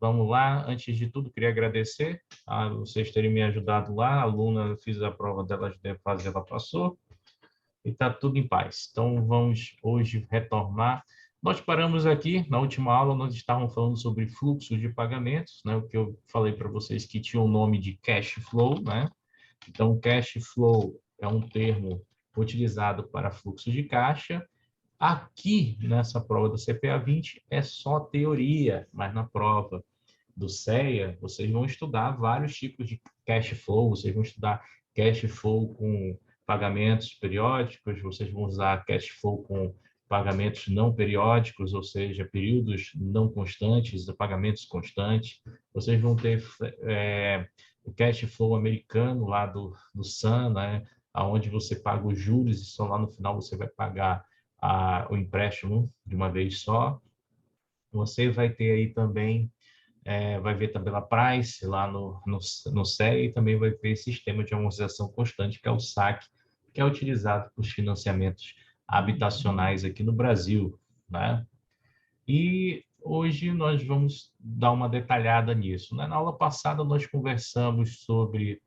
Vamos lá. Antes de tudo, queria agradecer a vocês terem me ajudado lá. A aluna, eu fiz a prova dela, ajudei a fazer, ela passou. E está tudo em paz. Então, vamos hoje retornar. Nós paramos aqui, na última aula, nós estávamos falando sobre fluxo de pagamentos, né? O que eu falei para vocês que tinha o nome de cash flow, né? Então, cash flow é um termo utilizado para fluxo de caixa. Aqui, nessa prova do CPA 20, é só teoria, mas na prova do CEA, vocês vão estudar vários tipos de cash flow, vocês vão estudar cash flow com pagamentos periódicos, vocês vão usar cash flow com pagamentos não periódicos, ou seja, períodos não constantes, pagamentos constantes. Vocês vão ter o cash flow americano lá do SAM, né, onde você paga os juros e só lá no final você vai pagar o empréstimo de uma vez só. Você vai ter aí também vai ver tabela price lá no CEA e também vai ver sistema de amortização constante, que é o SAC, que é utilizado para os financiamentos habitacionais aqui no Brasil, né? E hoje nós vamos dar uma detalhada nisso, né? Na aula passada nós conversamos sobre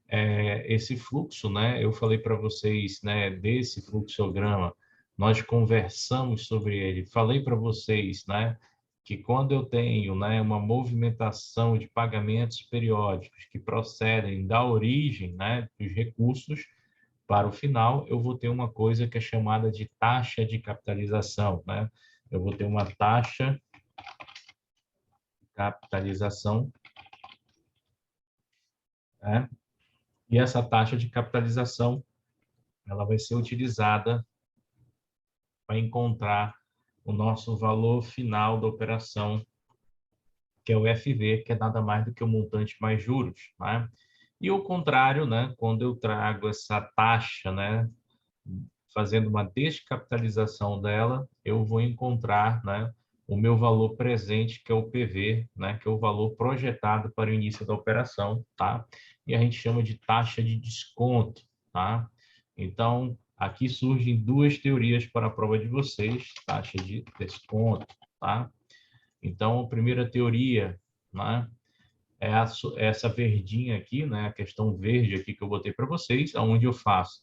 esse fluxo, né? Eu falei para vocês, né, desse fluxograma, nós conversamos sobre ele, falei para vocês, né, que quando eu tenho, né, uma movimentação de pagamentos periódicos que procedem da origem, né, dos recursos para o final, eu vou ter uma coisa que é chamada de taxa de capitalização, né? Eu vou ter uma taxa de capitalização, né? E essa taxa de capitalização ela vai ser utilizada para encontrar o nosso valor final da operação, que é o FV, que é nada mais do que o montante mais juros, né? E o contrário, né? Quando eu trago essa taxa, né, fazendo uma descapitalização dela, eu vou encontrar, né, o meu valor presente, que é o PV, né, que é o valor projetado para o início da operação, tá? E a gente chama de taxa de desconto, tá? Então, aqui surgem duas teorias para a prova de vocês, taxa de desconto, tá? Então, a primeira teoria, né, é essa verdinha aqui, né, a questão verde aqui que eu botei para vocês, onde eu faço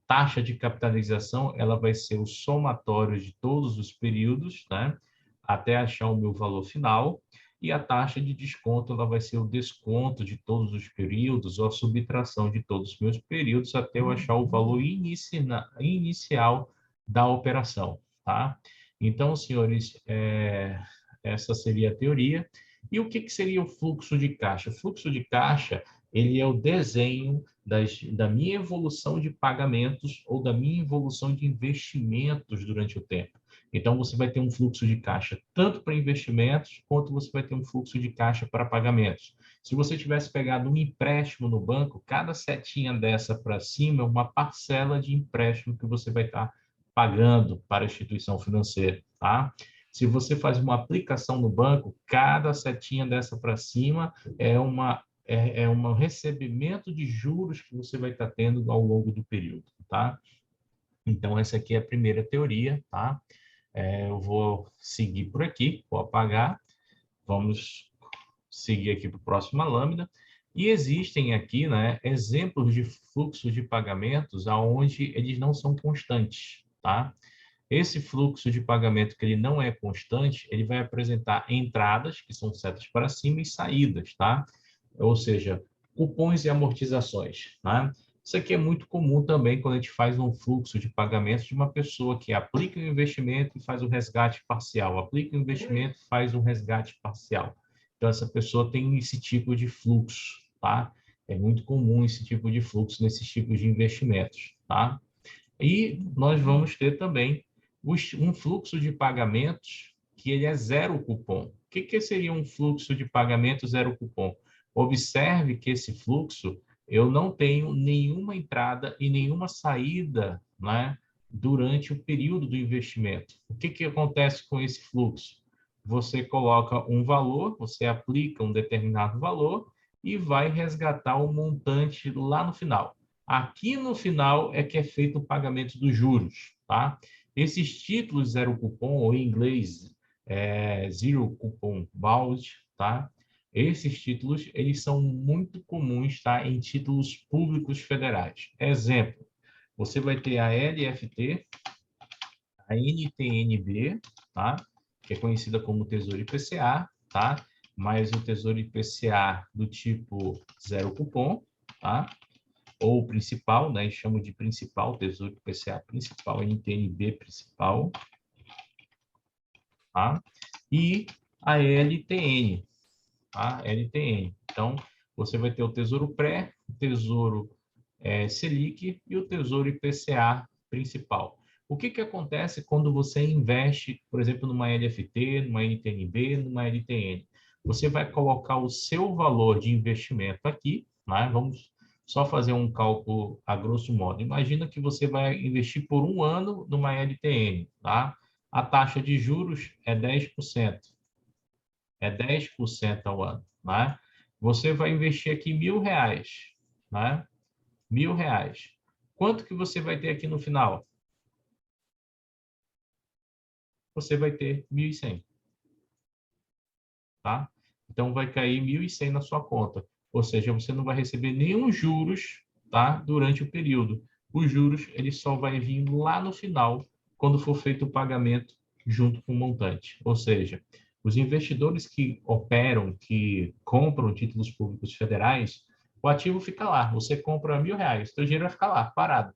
taxa de capitalização, ela vai ser o somatório de todos os períodos, né, até achar o meu valor final, e a taxa de desconto, ela vai ser o desconto de todos os períodos, ou a subtração de todos os meus períodos, até eu achar o valor inicial da operação, tá? Então, senhores, essa seria a teoria. E o que seria o fluxo de caixa? O fluxo de caixa, ele é o desenho da minha evolução de pagamentos ou da minha evolução de investimentos durante o tempo. Então, você vai ter um fluxo de caixa tanto para investimentos, quanto você vai ter um fluxo de caixa para pagamentos. Se você tivesse pegado um empréstimo no banco, cada setinha dessa para cima é uma parcela de empréstimo que você vai estar pagando para a instituição financeira, tá? Se você faz uma aplicação no banco, cada setinha dessa para cima é um recebimento de juros que você vai estar tendo ao longo do período, tá? Então, essa aqui é a primeira teoria, tá? Eu vou seguir por aqui, vou apagar, vamos seguir aqui para a próxima lâmina. E existem aqui, né, exemplos de fluxos de pagamentos aonde eles não são constantes, tá? Esse fluxo de pagamento que ele não é constante, ele vai apresentar entradas, que são setas para cima, e saídas, tá? Ou seja, cupons e amortizações, tá? Isso aqui é muito comum também quando a gente faz um fluxo de pagamento de uma pessoa que aplica o investimento e faz o resgate parcial, aplica o investimento e faz um resgate parcial. Então, essa pessoa tem esse tipo de fluxo, tá? É muito comum esse tipo de fluxo nesses tipos de investimentos, tá? E nós vamos ter também um fluxo de pagamentos que ele é zero cupom. O que seria um fluxo de pagamento zero cupom? Observe que esse fluxo, eu não tenho nenhuma entrada e nenhuma saída, né, durante o período do investimento. O que acontece com esse fluxo? Você coloca um valor, você aplica um determinado valor e vai resgatar o montante lá no final. Aqui no final é que é feito o pagamento dos juros, tá? Esses títulos zero cupom, ou em inglês Zero Coupon Bond, tá? Esses títulos, eles são muito comuns, tá? Em títulos públicos federais. Exemplo, você vai ter a LFT, a NTNB, tá? Que é conhecida como Tesouro IPCA, tá? Mas o Tesouro IPCA do tipo zero cupom, tá? Ou principal, né? Chamo de principal, Tesouro IPCA principal, NTNB principal, tá? E a LTN, tá? LTN. Então, você vai ter o Tesouro Pré, o Tesouro Selic e o Tesouro IPCA principal. O que acontece quando você investe, por exemplo, numa LFT, numa NTNB, numa LTN? Você vai colocar o seu valor de investimento aqui, né? Vamos só fazer um cálculo a grosso modo. Imagina que você vai investir por um ano numa LTN, tá? A taxa de juros é 10%. É 10% ao ano, né? Você vai investir aqui R$ 1.000, né? R$ 1.000. Quanto que você vai ter aqui no final? Você vai ter 1.100, tá? Então, vai cair 1.100 na sua conta. Ou seja, você não vai receber nenhum juros, tá? Durante o período. Os juros, ele só vai vir lá no final, quando for feito o pagamento junto com o montante. Ou seja, os investidores que operam, que compram títulos públicos federais, o ativo fica lá. Você compra R$ 1.000, seu dinheiro vai ficar lá, parado.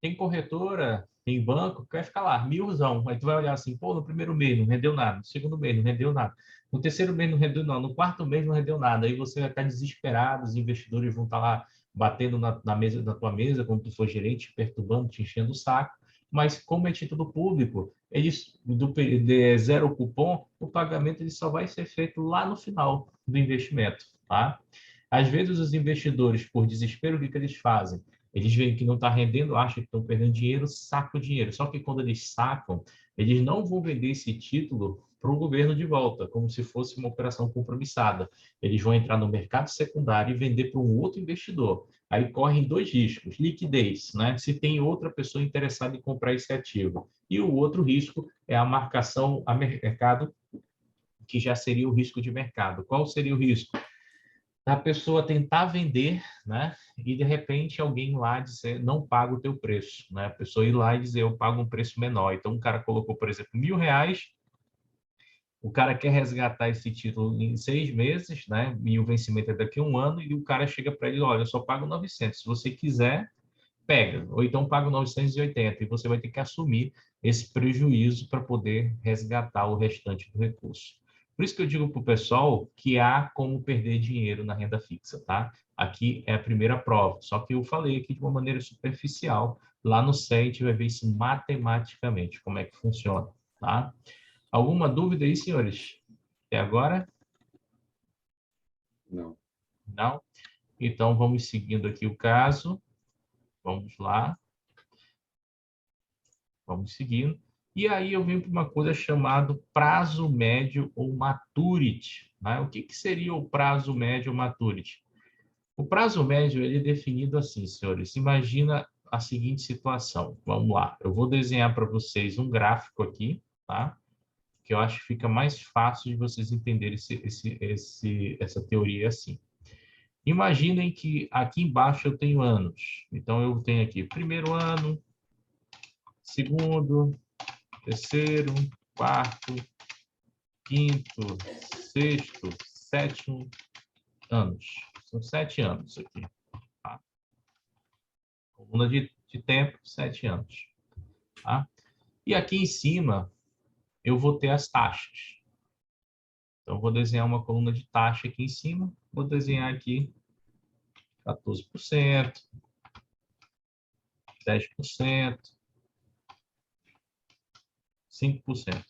Tem corretora, tem banco, que vai ficar lá, milzão. Aí tu vai olhar assim, pô, no primeiro mês não rendeu nada, no segundo mês não rendeu nada, no terceiro mês não rendeu nada, no quarto mês não rendeu nada. Aí você vai estar desesperado, os investidores vão estar lá batendo na mesa, na tua mesa, quando tu for gerente, perturbando, te enchendo o saco. Mas como é título público, eles de zero cupom, o pagamento ele só vai ser feito lá no final do investimento, tá? Às vezes os investidores, por desespero, o que eles fazem? Eles veem que não está rendendo, acham que estão perdendo dinheiro, sacam o dinheiro. Só que quando eles sacam, eles não vão vender esse título para o governo de volta, como se fosse uma operação compromissada. Eles vão entrar no mercado secundário e vender para um outro investidor. Aí correm dois riscos: liquidez, né? Se tem outra pessoa interessada em comprar esse ativo. E o outro risco é a marcação a mercado, que já seria o risco de mercado. Qual seria o risco? A pessoa tentar vender, né? E de repente alguém lá dizer não paga o teu preço, né? A pessoa ir lá e dizer eu pago um preço menor. Então o cara colocou, por exemplo, R$ 1.000, o cara quer resgatar esse título em 6 meses, né? E o vencimento é daqui a um ano, e o cara chega para ele, olha, eu só pago 900. Se você quiser, pega. Ou então paga 980 e você vai ter que assumir esse prejuízo para poder resgatar o restante do recurso. Por isso que eu digo para o pessoal que há como perder dinheiro na renda fixa, tá? Aqui é a primeira prova, só que eu falei aqui de uma maneira superficial. Lá no CEA a gente vai ver isso matematicamente, como é que funciona, tá? Alguma dúvida aí, senhores? Até agora? Não. Não? Então, vamos seguindo aqui o caso. Vamos lá. Vamos seguindo. E aí eu venho para uma coisa chamada prazo médio ou maturity, né? O que seria o prazo médio ou maturity? O prazo médio ele é definido assim, senhores. Imagina a seguinte situação. Vamos lá. Eu vou desenhar para vocês um gráfico aqui, tá? Que eu acho que fica mais fácil de vocês entenderem essa teoria assim. Imaginem que aqui embaixo eu tenho anos. Então, eu tenho aqui primeiro ano, segundo, terceiro, quarto, quinto, sexto, sétimo anos. São 7 anos aqui. Tá? Coluna de tempo, 7 anos. Tá? E aqui em cima, eu vou ter as taxas. Então, eu vou desenhar uma coluna de taxa aqui em cima. Vou desenhar aqui 14%, 10%, 5%.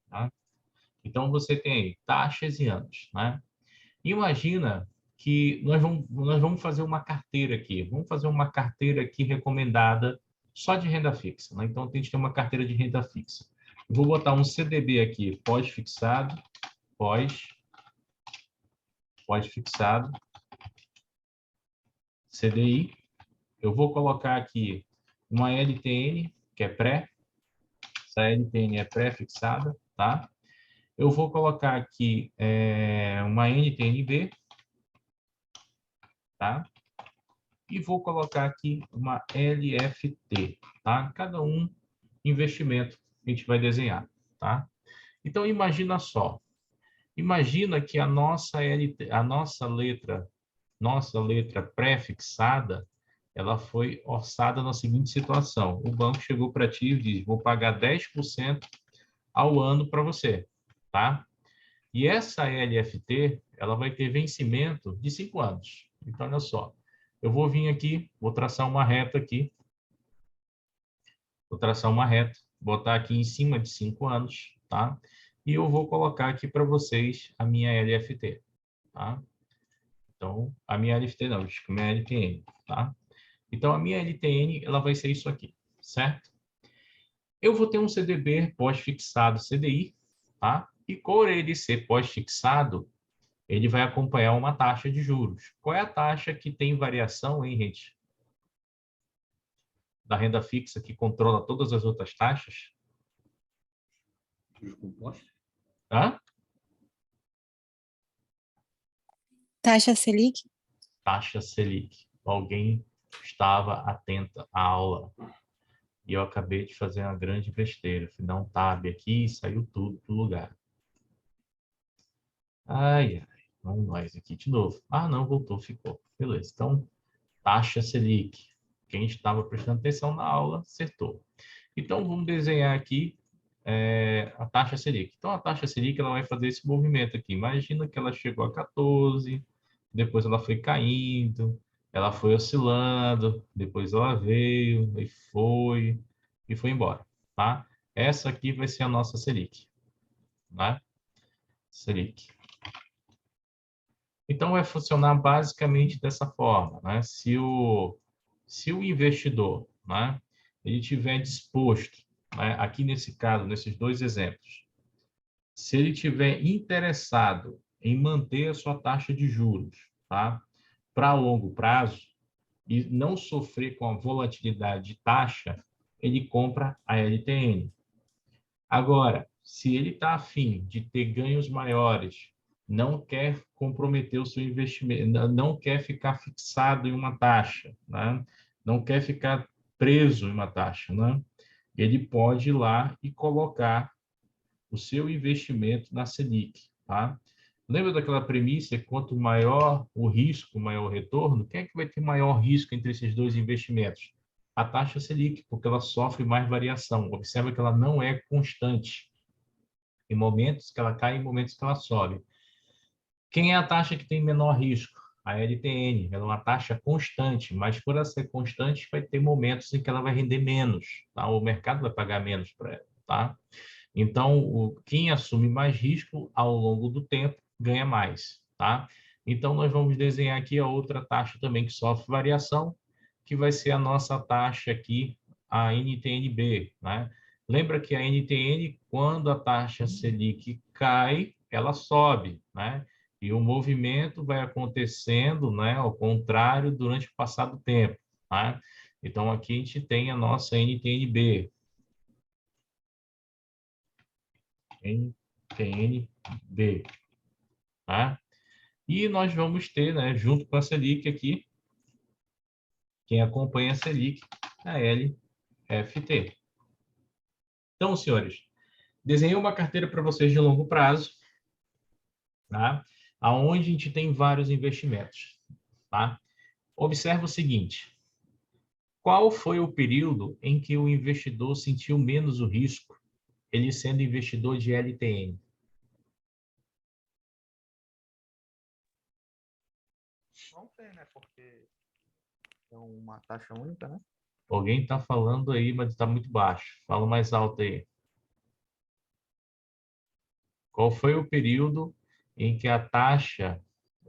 Tá? Então, você tem aí taxas e anos. Né? Imagina que nós vamos fazer uma carteira aqui. Vamos fazer uma carteira aqui recomendada só de renda fixa. Né? Então, a gente tem uma carteira de renda fixa. Eu vou botar um CDB aqui, pós-fixado, pós-fixado, CDI. Eu vou colocar aqui uma LTN, que é pré. Essa LTN é pré-fixada, tá? Eu vou colocar aqui uma NTNB, tá? E vou colocar aqui uma LFT, tá? Cada um investimento que a gente vai desenhar, tá? Então, imagina só. Imagina que a nossa letra pré-fixada, ela foi orçada na seguinte situação. O banco chegou para ti e disse, vou pagar 10% ao ano para você, tá? E essa LFT, ela vai ter vencimento de 5 anos. Então, olha só. Eu vou vir aqui, vou traçar uma reta aqui. Vou traçar uma reta, botar aqui em cima de 5 anos, tá? E eu vou colocar aqui para vocês a minha LFT, tá? Então, a minha LFT não, desculpa, minha LTN, tá? Então, a minha LTN, ela vai ser isso aqui, certo? Eu vou ter um CDB pós-fixado CDI, tá? E por ele ser pós-fixado, ele vai acompanhar uma taxa de juros. Qual é a taxa que tem variação, hein, gente? Da renda fixa que controla todas as outras taxas? Juros compostos? Hã? Taxa Selic? Taxa Selic. Alguém estava atenta à aula. E eu acabei de fazer uma grande besteira. Fui dar um tab aqui e saiu tudo do lugar. Ai, ai. Vamos nós aqui de novo. Ah, não, voltou, ficou. Beleza. Então, taxa Selic. Quem estava prestando atenção na aula, acertou. Então, vamos desenhar aqui a taxa Selic. Então, a taxa Selic ela vai fazer esse movimento aqui. Imagina que ela chegou a 14, depois ela foi caindo, ela foi oscilando, depois ela veio e foi embora, tá? Essa aqui vai ser a nossa Selic, né? Selic. Então, vai funcionar basicamente dessa forma, né? Se o investidor, né, ele tiver disposto, né, aqui nesse caso, nesses dois exemplos, se ele tiver interessado em manter a sua taxa de juros, tá, para longo prazo e não sofrer com a volatilidade de taxa, ele compra a LTN. Agora, se ele está afim de ter ganhos maiores, não quer comprometer o seu investimento, não quer ficar fixado em uma taxa, né? Não quer ficar preso em uma taxa, né? Ele pode ir lá e colocar o seu investimento na Selic, tá? Lembra daquela premissa, quanto maior o risco, maior o retorno? Quem é que vai ter maior risco entre esses dois investimentos? A taxa Selic, porque ela sofre mais variação. Observa que ela não é constante. Em momentos que ela cai, em momentos que ela sobe. Quem é a taxa que tem menor risco? A LTN. Ela é uma taxa constante, mas por ela ser constante, vai ter momentos em que ela vai render menos. Tá? O mercado vai pagar menos para ela. Tá? Então, quem assume mais risco ao longo do tempo ganha mais, tá? Então, nós vamos desenhar aqui a outra taxa também que sofre variação, que vai ser a nossa taxa aqui, a NTNB, né? Lembra que a NTN, quando a taxa Selic cai, ela sobe, né? E o movimento vai acontecendo, né, ao contrário, durante o passar do tempo, tá? Então, aqui a gente tem a nossa NTNB, NTNB, tá? E nós vamos ter, né, junto com a Selic aqui, quem acompanha a Selic, a LFT. Então, senhores, desenhei uma carteira para vocês de longo prazo, tá? Aonde a gente tem vários investimentos, tá? Observa o seguinte: qual foi o período em que o investidor sentiu menos o risco, ele sendo investidor de LTN? Não tem, né? Porque é uma taxa única, né? Alguém está falando aí, mas está muito baixo. Fala mais alto aí. Qual foi o período em que a taxa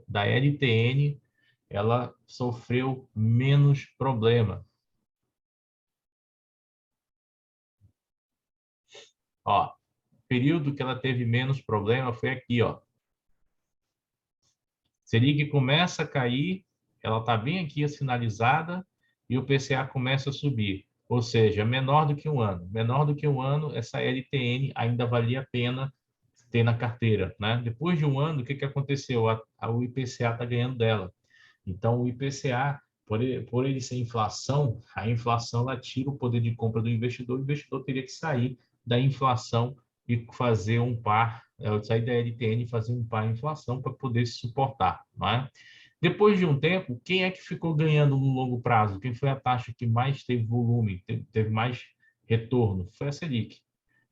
da LTN ela sofreu menos problema? Ó, o período que ela teve menos problema foi aqui, ó. Selic começa a cair, ela está bem aqui sinalizada e o PCA começa a subir. ou seja, menor do que um ano. Menor do que um ano, essa LTN ainda valia a pena ter na carteira, né? Depois de um ano, o que que aconteceu? O IPCA está ganhando dela. Então, o IPCA, por ele ser inflação, a inflação ela tira o poder de compra do investidor. O investidor teria que sair da inflação e fazer um par, sair da LTN e fazer um par inflação para poder se suportar, não é? Depois de um tempo, quem é que ficou ganhando no longo prazo? Quem foi a taxa que mais teve volume, teve mais retorno? Foi a Selic.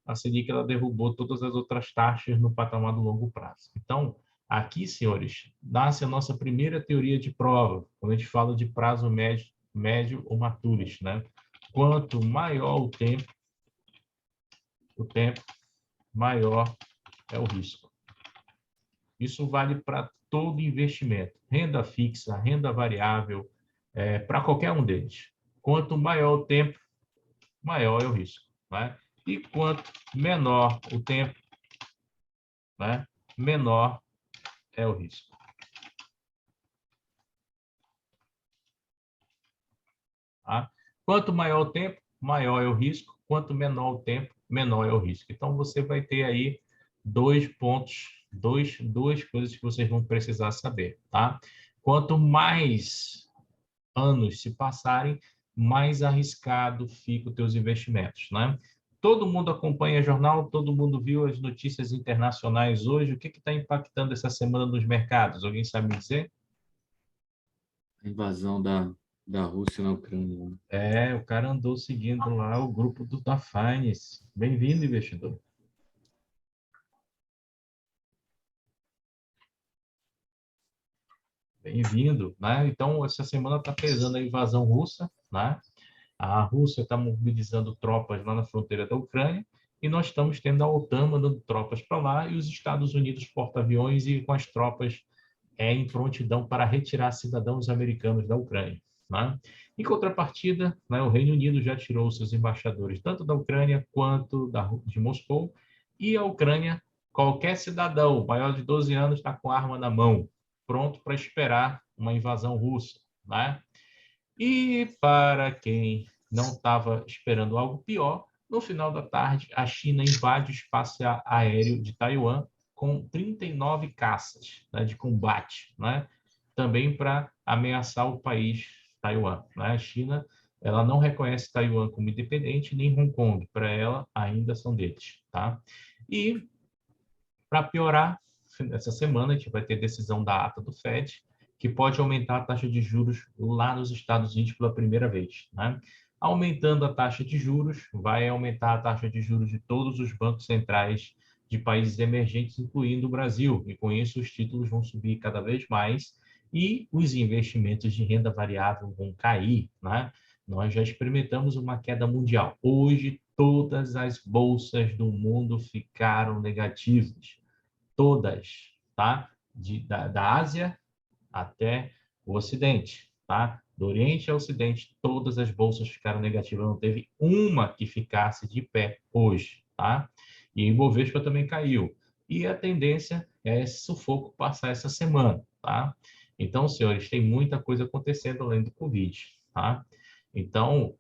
A Selic ela derrubou todas as outras taxas no patamar do longo prazo. Então, aqui, senhores, nasce a nossa primeira teoria de prova, quando a gente fala de prazo médio ou maturity, né? Quanto maior o tempo, maior é o risco. Isso vale para todo investimento, renda fixa, renda variável, para qualquer um deles. Quanto maior o tempo, maior é o risco, né? E quanto menor o tempo, né, menor é o risco. Tá? Quanto maior o tempo, maior é o risco. Quanto menor o tempo, menor é o risco. Então, você vai ter aí dois pontos, duas coisas que vocês vão precisar saber. Tá? Quanto mais anos se passarem, mais arriscado ficam os teus investimentos. Né? Todo mundo acompanha jornal, todo mundo viu as notícias internacionais hoje. O que está impactando essa semana nos mercados? Alguém sabe me dizer? A invasão da Rússia na Ucrânia, né? O cara andou seguindo lá o grupo da Finance. Bem-vindo, investidor. Bem-vindo, né? Então, essa semana está pesando a invasão russa, né? A Rússia está mobilizando tropas lá na fronteira da Ucrânia e nós estamos tendo a OTAN mandando tropas para lá e os Estados Unidos porta-aviões e com as tropas em prontidão para retirar cidadãos americanos da Ucrânia. Né? Em contrapartida, né, o Reino Unido já tirou seus embaixadores tanto da Ucrânia quanto de Moscou, e a Ucrânia, qualquer cidadão maior de 12 anos está com arma na mão, pronto para esperar uma invasão russa. Né? E para quem não estava esperando algo pior, no final da tarde, a China invade o espaço aéreo de Taiwan com 39 caças, né, de combate, né, também para ameaçar o país Taiwan. Né? A China ela não reconhece Taiwan como independente, nem Hong Kong. Para ela, ainda são deles. Tá? E, para piorar, essa semana a gente vai ter decisão da ata do FED, que pode aumentar a taxa de juros lá nos Estados Unidos pela primeira vez. Né? Aumentando a taxa de juros, vai aumentar a taxa de juros de todos os bancos centrais de países emergentes, incluindo o Brasil. E com isso, os títulos vão subir cada vez mais e os investimentos de renda variável vão cair. Né? Nós já experimentamos uma queda mundial. Hoje, todas as bolsas do mundo ficaram negativas. Todas, tá? Da Ásia até o Ocidente, tá? Do Oriente ao Ocidente, todas as bolsas ficaram negativas, não teve uma que ficasse de pé hoje, tá? E o Ibovespa também caiu. E a tendência é esse sufoco passar essa semana, tá? Então, senhores, tem muita coisa acontecendo além do Covid, tá? Então,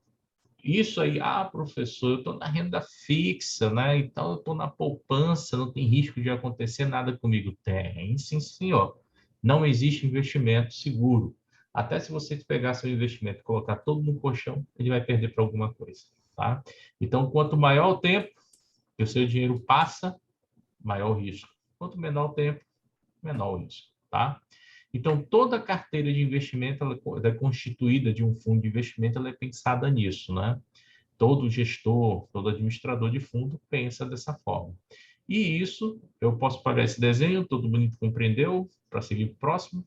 isso aí, professor, eu estou na renda fixa, né? Então, eu estou na poupança, não tem risco de acontecer nada comigo. Tem, sim, senhor. Não existe investimento seguro. Até se você pegar seu investimento e colocar todo no colchão, ele vai perder para alguma coisa, tá? Então, quanto maior o tempo que o seu dinheiro passa, maior o risco. Quanto menor o tempo, menor o risco, tá? Então, toda carteira de investimento ela é constituída de um fundo de investimento, ela é pensada nisso, né? Todo gestor, todo administrador de fundo pensa dessa forma. E isso, eu posso pagar esse desenho, todo mundo compreendeu? Para seguir para o próximo?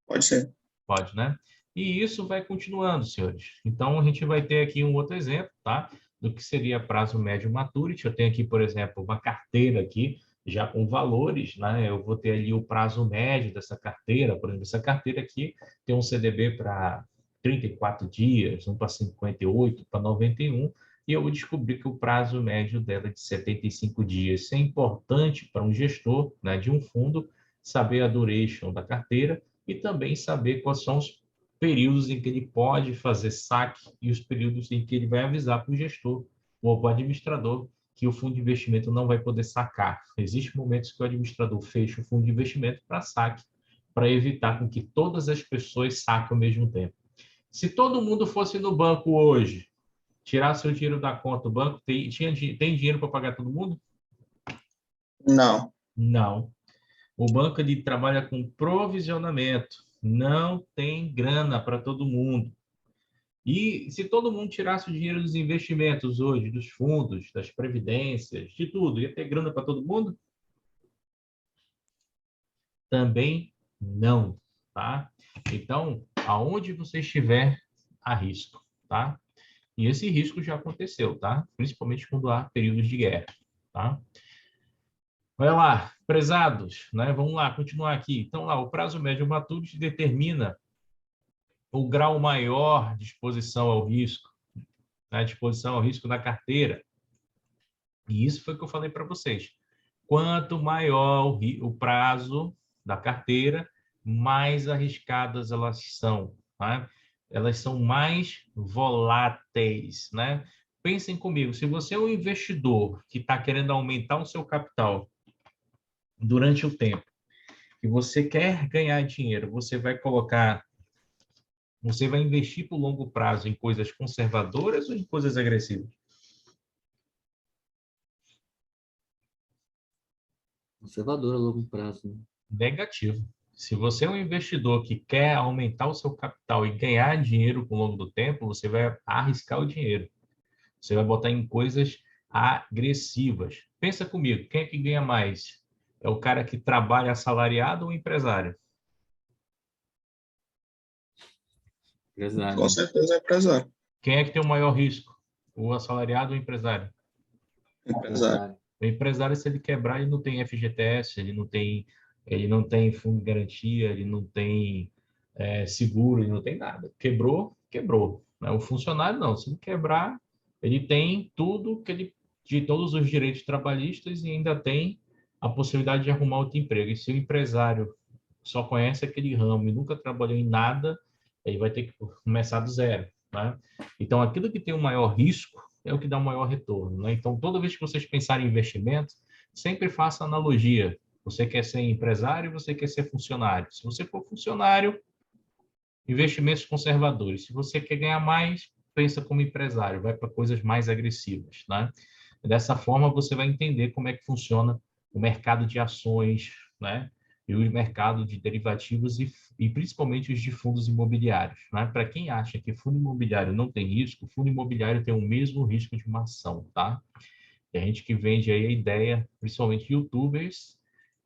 Pode ser. Pode, né? E isso vai continuando, senhores. Então, a gente vai ter aqui um outro exemplo, tá? Do que seria prazo médio maturity. Eu tenho aqui, por exemplo, uma carteira aqui, já com valores, né? Eu vou ter ali o prazo médio dessa carteira. Por exemplo, essa carteira aqui tem um CDB para 34 dias, um para 58, para 91, e eu vou descobrir que o prazo médio dela é de 75 dias. Isso é importante para um gestor, né, de um fundo saber a duration da carteira e também saber quais são períodos em que ele pode fazer saque e os períodos em que ele vai avisar para o gestor ou para o administrador que o fundo de investimento não vai poder sacar. Existem momentos que o administrador fecha o fundo de investimento para saque, para evitar com que todas as pessoas saquem ao mesmo tempo. Se todo mundo fosse no banco hoje, tirar seu dinheiro da conta, o banco tem dinheiro para pagar todo mundo? Não. Não. O banco ele trabalha com provisionamento, não tem grana para todo mundo. E se todo mundo tirasse o dinheiro dos investimentos hoje, dos fundos, das previdências, de tudo, ia ter grana para todo mundo? Também não, tá? Então, aonde você estiver, há risco, tá? E esse risco já aconteceu, tá? Principalmente quando há períodos de guerra, tá? Olha lá, prezados, né? Vamos lá, continuar aqui. Então, lá, o prazo médio Maturities determina o grau maior de exposição ao risco, né? De exposição ao risco da carteira. E isso foi o que eu falei para vocês. Quanto maior o prazo da carteira, mais arriscadas elas são, tá? Elas são mais voláteis, né? Pensem comigo, se você é um investidor que está querendo aumentar o seu capital durante o tempo, e você quer ganhar dinheiro, você vai investir por longo prazo em coisas conservadoras ou em coisas agressivas? Conservador a longo prazo, né? Negativo. Se você é um investidor que quer aumentar o seu capital e ganhar dinheiro ao longo do tempo, você vai arriscar o dinheiro. Você vai botar em coisas agressivas. Pensa comigo, quem é que ganha mais? É o cara que trabalha assalariado ou empresário? Empresário. Com certeza é empresário. Quem é que tem o maior risco? O assalariado ou o empresário? Empresário. O empresário, se ele quebrar, ele não tem FGTS, ele não tem fundo de garantia, ele não tem seguro, ele não tem nada. Quebrou, quebrou. Né? O funcionário não. Se ele quebrar, ele tem tudo de todos os direitos trabalhistas e ainda tem a possibilidade de arrumar outro emprego. E se o empresário só conhece aquele ramo e nunca trabalhou em nada, ele vai ter que começar do zero. Né? Então, aquilo que tem o maior risco é o que dá o maior retorno. Né? Então, toda vez que vocês pensarem em investimento, sempre faça analogia. Você quer ser empresário, você quer ser funcionário. Se você for funcionário, investimentos conservadores. Se você quer ganhar mais, pensa como empresário, vai para coisas mais agressivas. Né? Dessa forma, você vai entender como é que funciona o mercado de ações, né? E o mercado de derivativos e principalmente os de fundos imobiliários. Né? Para quem acha que fundo imobiliário não tem risco, fundo imobiliário tem o mesmo risco de uma ação. Tá? Tem gente que vende aí a ideia, principalmente youtubers,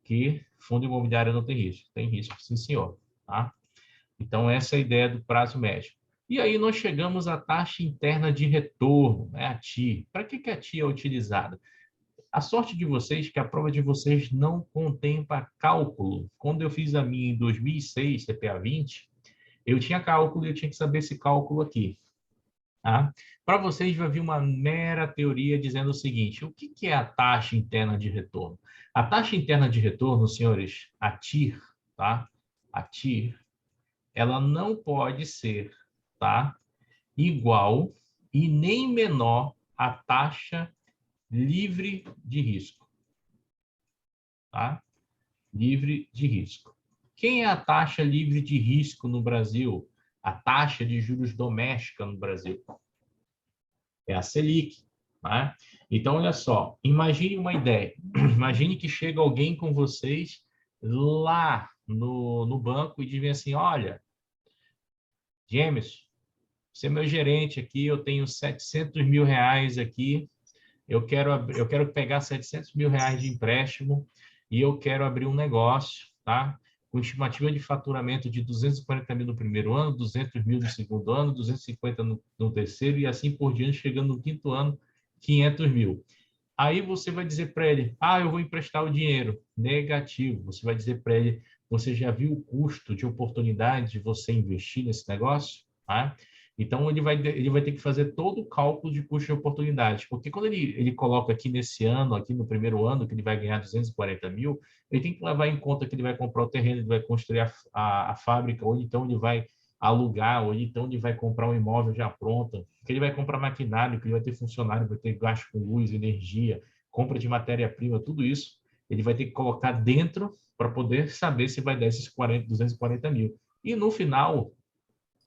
que fundo imobiliário não tem risco. Tem risco, sim, senhor. Tá? Então, essa é a ideia do prazo médio. E aí nós chegamos à taxa interna de retorno, né? A TI. Para que a TI é utilizada? A sorte de vocês é que a prova de vocês não contempla cálculo. Quando eu fiz a minha em 2006, CPA 20, eu tinha cálculo e eu tinha que saber esse cálculo aqui. Tá? Para vocês vai vir uma mera teoria dizendo o seguinte, o que é a taxa interna de retorno? A taxa interna de retorno, senhores, a TIR, tá? A TIR, ela não pode ser, tá? Igual e nem menor à taxa livre de risco. Tá? Livre de risco. Quem é a taxa livre de risco no Brasil? A taxa de juros doméstica no Brasil? É a Selic. Tá? Então, olha só, imagine uma ideia. Imagine que chega alguém com vocês lá no banco e diz assim, olha, James, você é meu gerente aqui, eu tenho 700 mil reais aqui, eu quero pegar 700 mil reais de empréstimo e eu quero abrir um negócio, tá? Com estimativa de faturamento de 240 mil no primeiro ano, 200 mil no segundo ano, 250 no terceiro e assim por diante, chegando no quinto ano, 500 mil. Aí você vai dizer para ele, eu vou emprestar o dinheiro. Negativo. Você vai dizer para ele, você já viu o custo de oportunidade de você investir nesse negócio? Tá? Então, ele vai ter que fazer todo o cálculo de custo de oportunidade, porque quando ele coloca aqui nesse ano, aqui no primeiro ano, que ele vai ganhar 240 mil, ele tem que levar em conta que ele vai comprar o terreno, ele vai construir a fábrica, ou então ele vai alugar, ou então ele vai comprar um imóvel já pronto, que ele vai comprar maquinário, que ele vai ter funcionário, vai ter gasto com luz, energia, compra de matéria-prima, tudo isso, ele vai ter que colocar dentro para poder saber se vai dar esses 240 mil. E no final,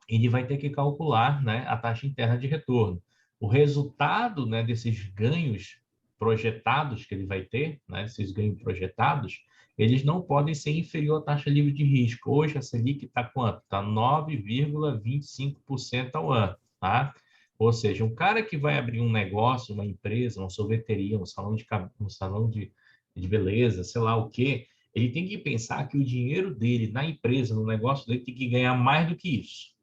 ele vai ter que calcular, né, a taxa interna de retorno. O resultado, né, desses ganhos projetados que ele vai ter, né, esses ganhos projetados, eles não podem ser inferior à taxa livre de risco. Hoje a Selic está quanto? Está 9,25% ao ano, tá? Ou seja, um cara que vai abrir um negócio, uma empresa, uma sorveteria, um salão de beleza, sei lá o quê, ele tem que pensar que o dinheiro dele na empresa, no negócio dele, tem que ganhar mais do que isso.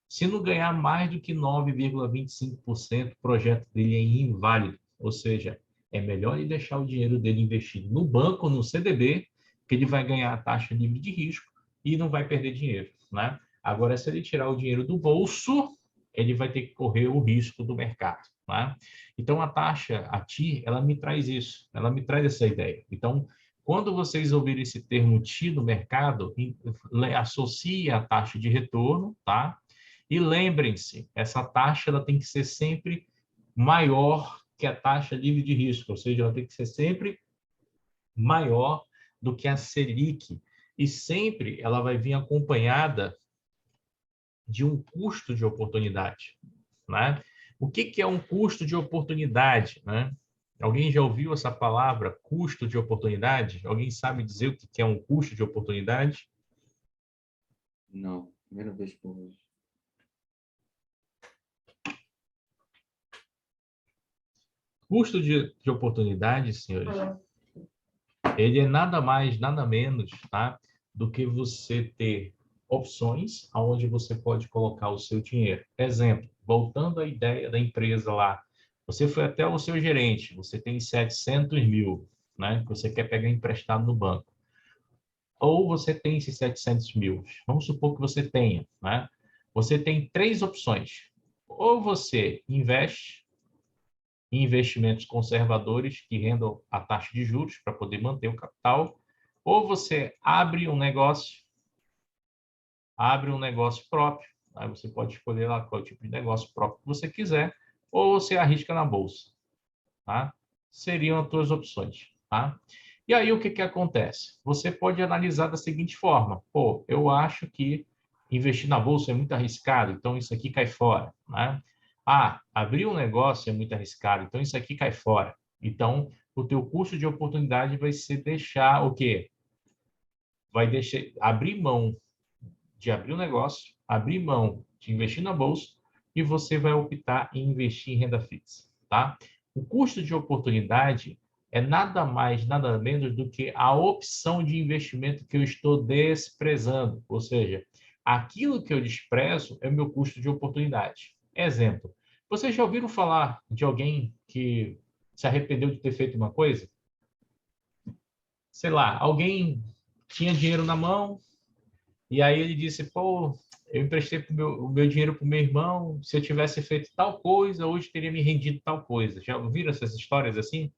Se não ganhar mais do que 9,25%, o projeto dele é inválido. Ou seja, é melhor ele deixar o dinheiro dele investido no banco, no CDB, que ele vai ganhar a taxa livre de risco e não vai perder dinheiro, né? Agora, se ele tirar o dinheiro do bolso, ele vai ter que correr o risco do mercado, né? Então, a taxa, a TI, ela me traz isso, ela me traz essa ideia. Então, quando vocês ouvirem esse termo TI no mercado, associe a taxa de retorno, tá? E lembrem-se, essa taxa ela tem que ser sempre maior que a taxa livre de risco, ou seja, ela tem que ser sempre maior do que a Selic. E sempre ela vai vir acompanhada de um custo de oportunidade, né? O que é um custo de oportunidade, né? Alguém já ouviu essa palavra, custo de oportunidade? Alguém sabe dizer o que é um custo de oportunidade? Não, primeira vez que eu vejo. Custo de oportunidade, senhores, ele é nada mais, nada menos, tá, do que você ter opções onde você pode colocar o seu dinheiro. Exemplo, voltando à ideia da empresa lá, você foi até o seu gerente, você tem 700 mil, né, que você quer pegar emprestado no banco. Ou você tem esses 700 mil, vamos supor que você tenha, né? Você tem três opções. Ou você investe em investimentos conservadores que rendam a taxa de juros para poder manter o capital, ou você abre um negócio próprio, aí você pode escolher lá qual tipo de negócio próprio que você quiser, ou você arrisca na bolsa, tá? Seriam as tuas opções, tá? E aí o que acontece? Você pode analisar da seguinte forma: pô, eu acho que investir na bolsa é muito arriscado, então isso aqui cai fora, né? Ah, abrir um negócio é muito arriscado, então isso aqui cai fora. Então, o teu custo de oportunidade vai ser deixar o quê? Vai deixar abrir mão de abrir um negócio, abrir mão de investir na bolsa e você vai optar em investir em renda fixa, tá? O custo de oportunidade é nada mais, nada menos do que a opção de investimento que eu estou desprezando, ou seja, aquilo que eu desprezo é o meu custo de oportunidade. Exemplo, vocês já ouviram falar de alguém que se arrependeu de ter feito uma coisa? Sei lá, alguém tinha dinheiro na mão e aí ele disse, pô, eu emprestei o meu dinheiro para o meu irmão, se eu tivesse feito tal coisa, hoje teria me rendido tal coisa. Já ouviram essas histórias assim?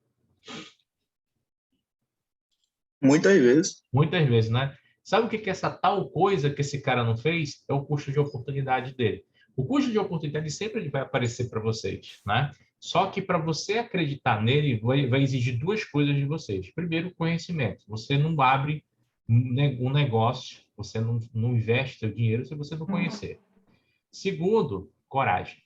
Muitas vezes. Muitas vezes, né? Sabe o que é essa tal coisa que esse cara não fez? É o custo de oportunidade dele. O custo de oportunidade sempre ele vai aparecer para vocês, né? Só que para você acreditar nele, vai exigir duas coisas de vocês. Primeiro, conhecimento. Você não abre um negócio, você não investe seu dinheiro se você não conhecer. Segundo, coragem.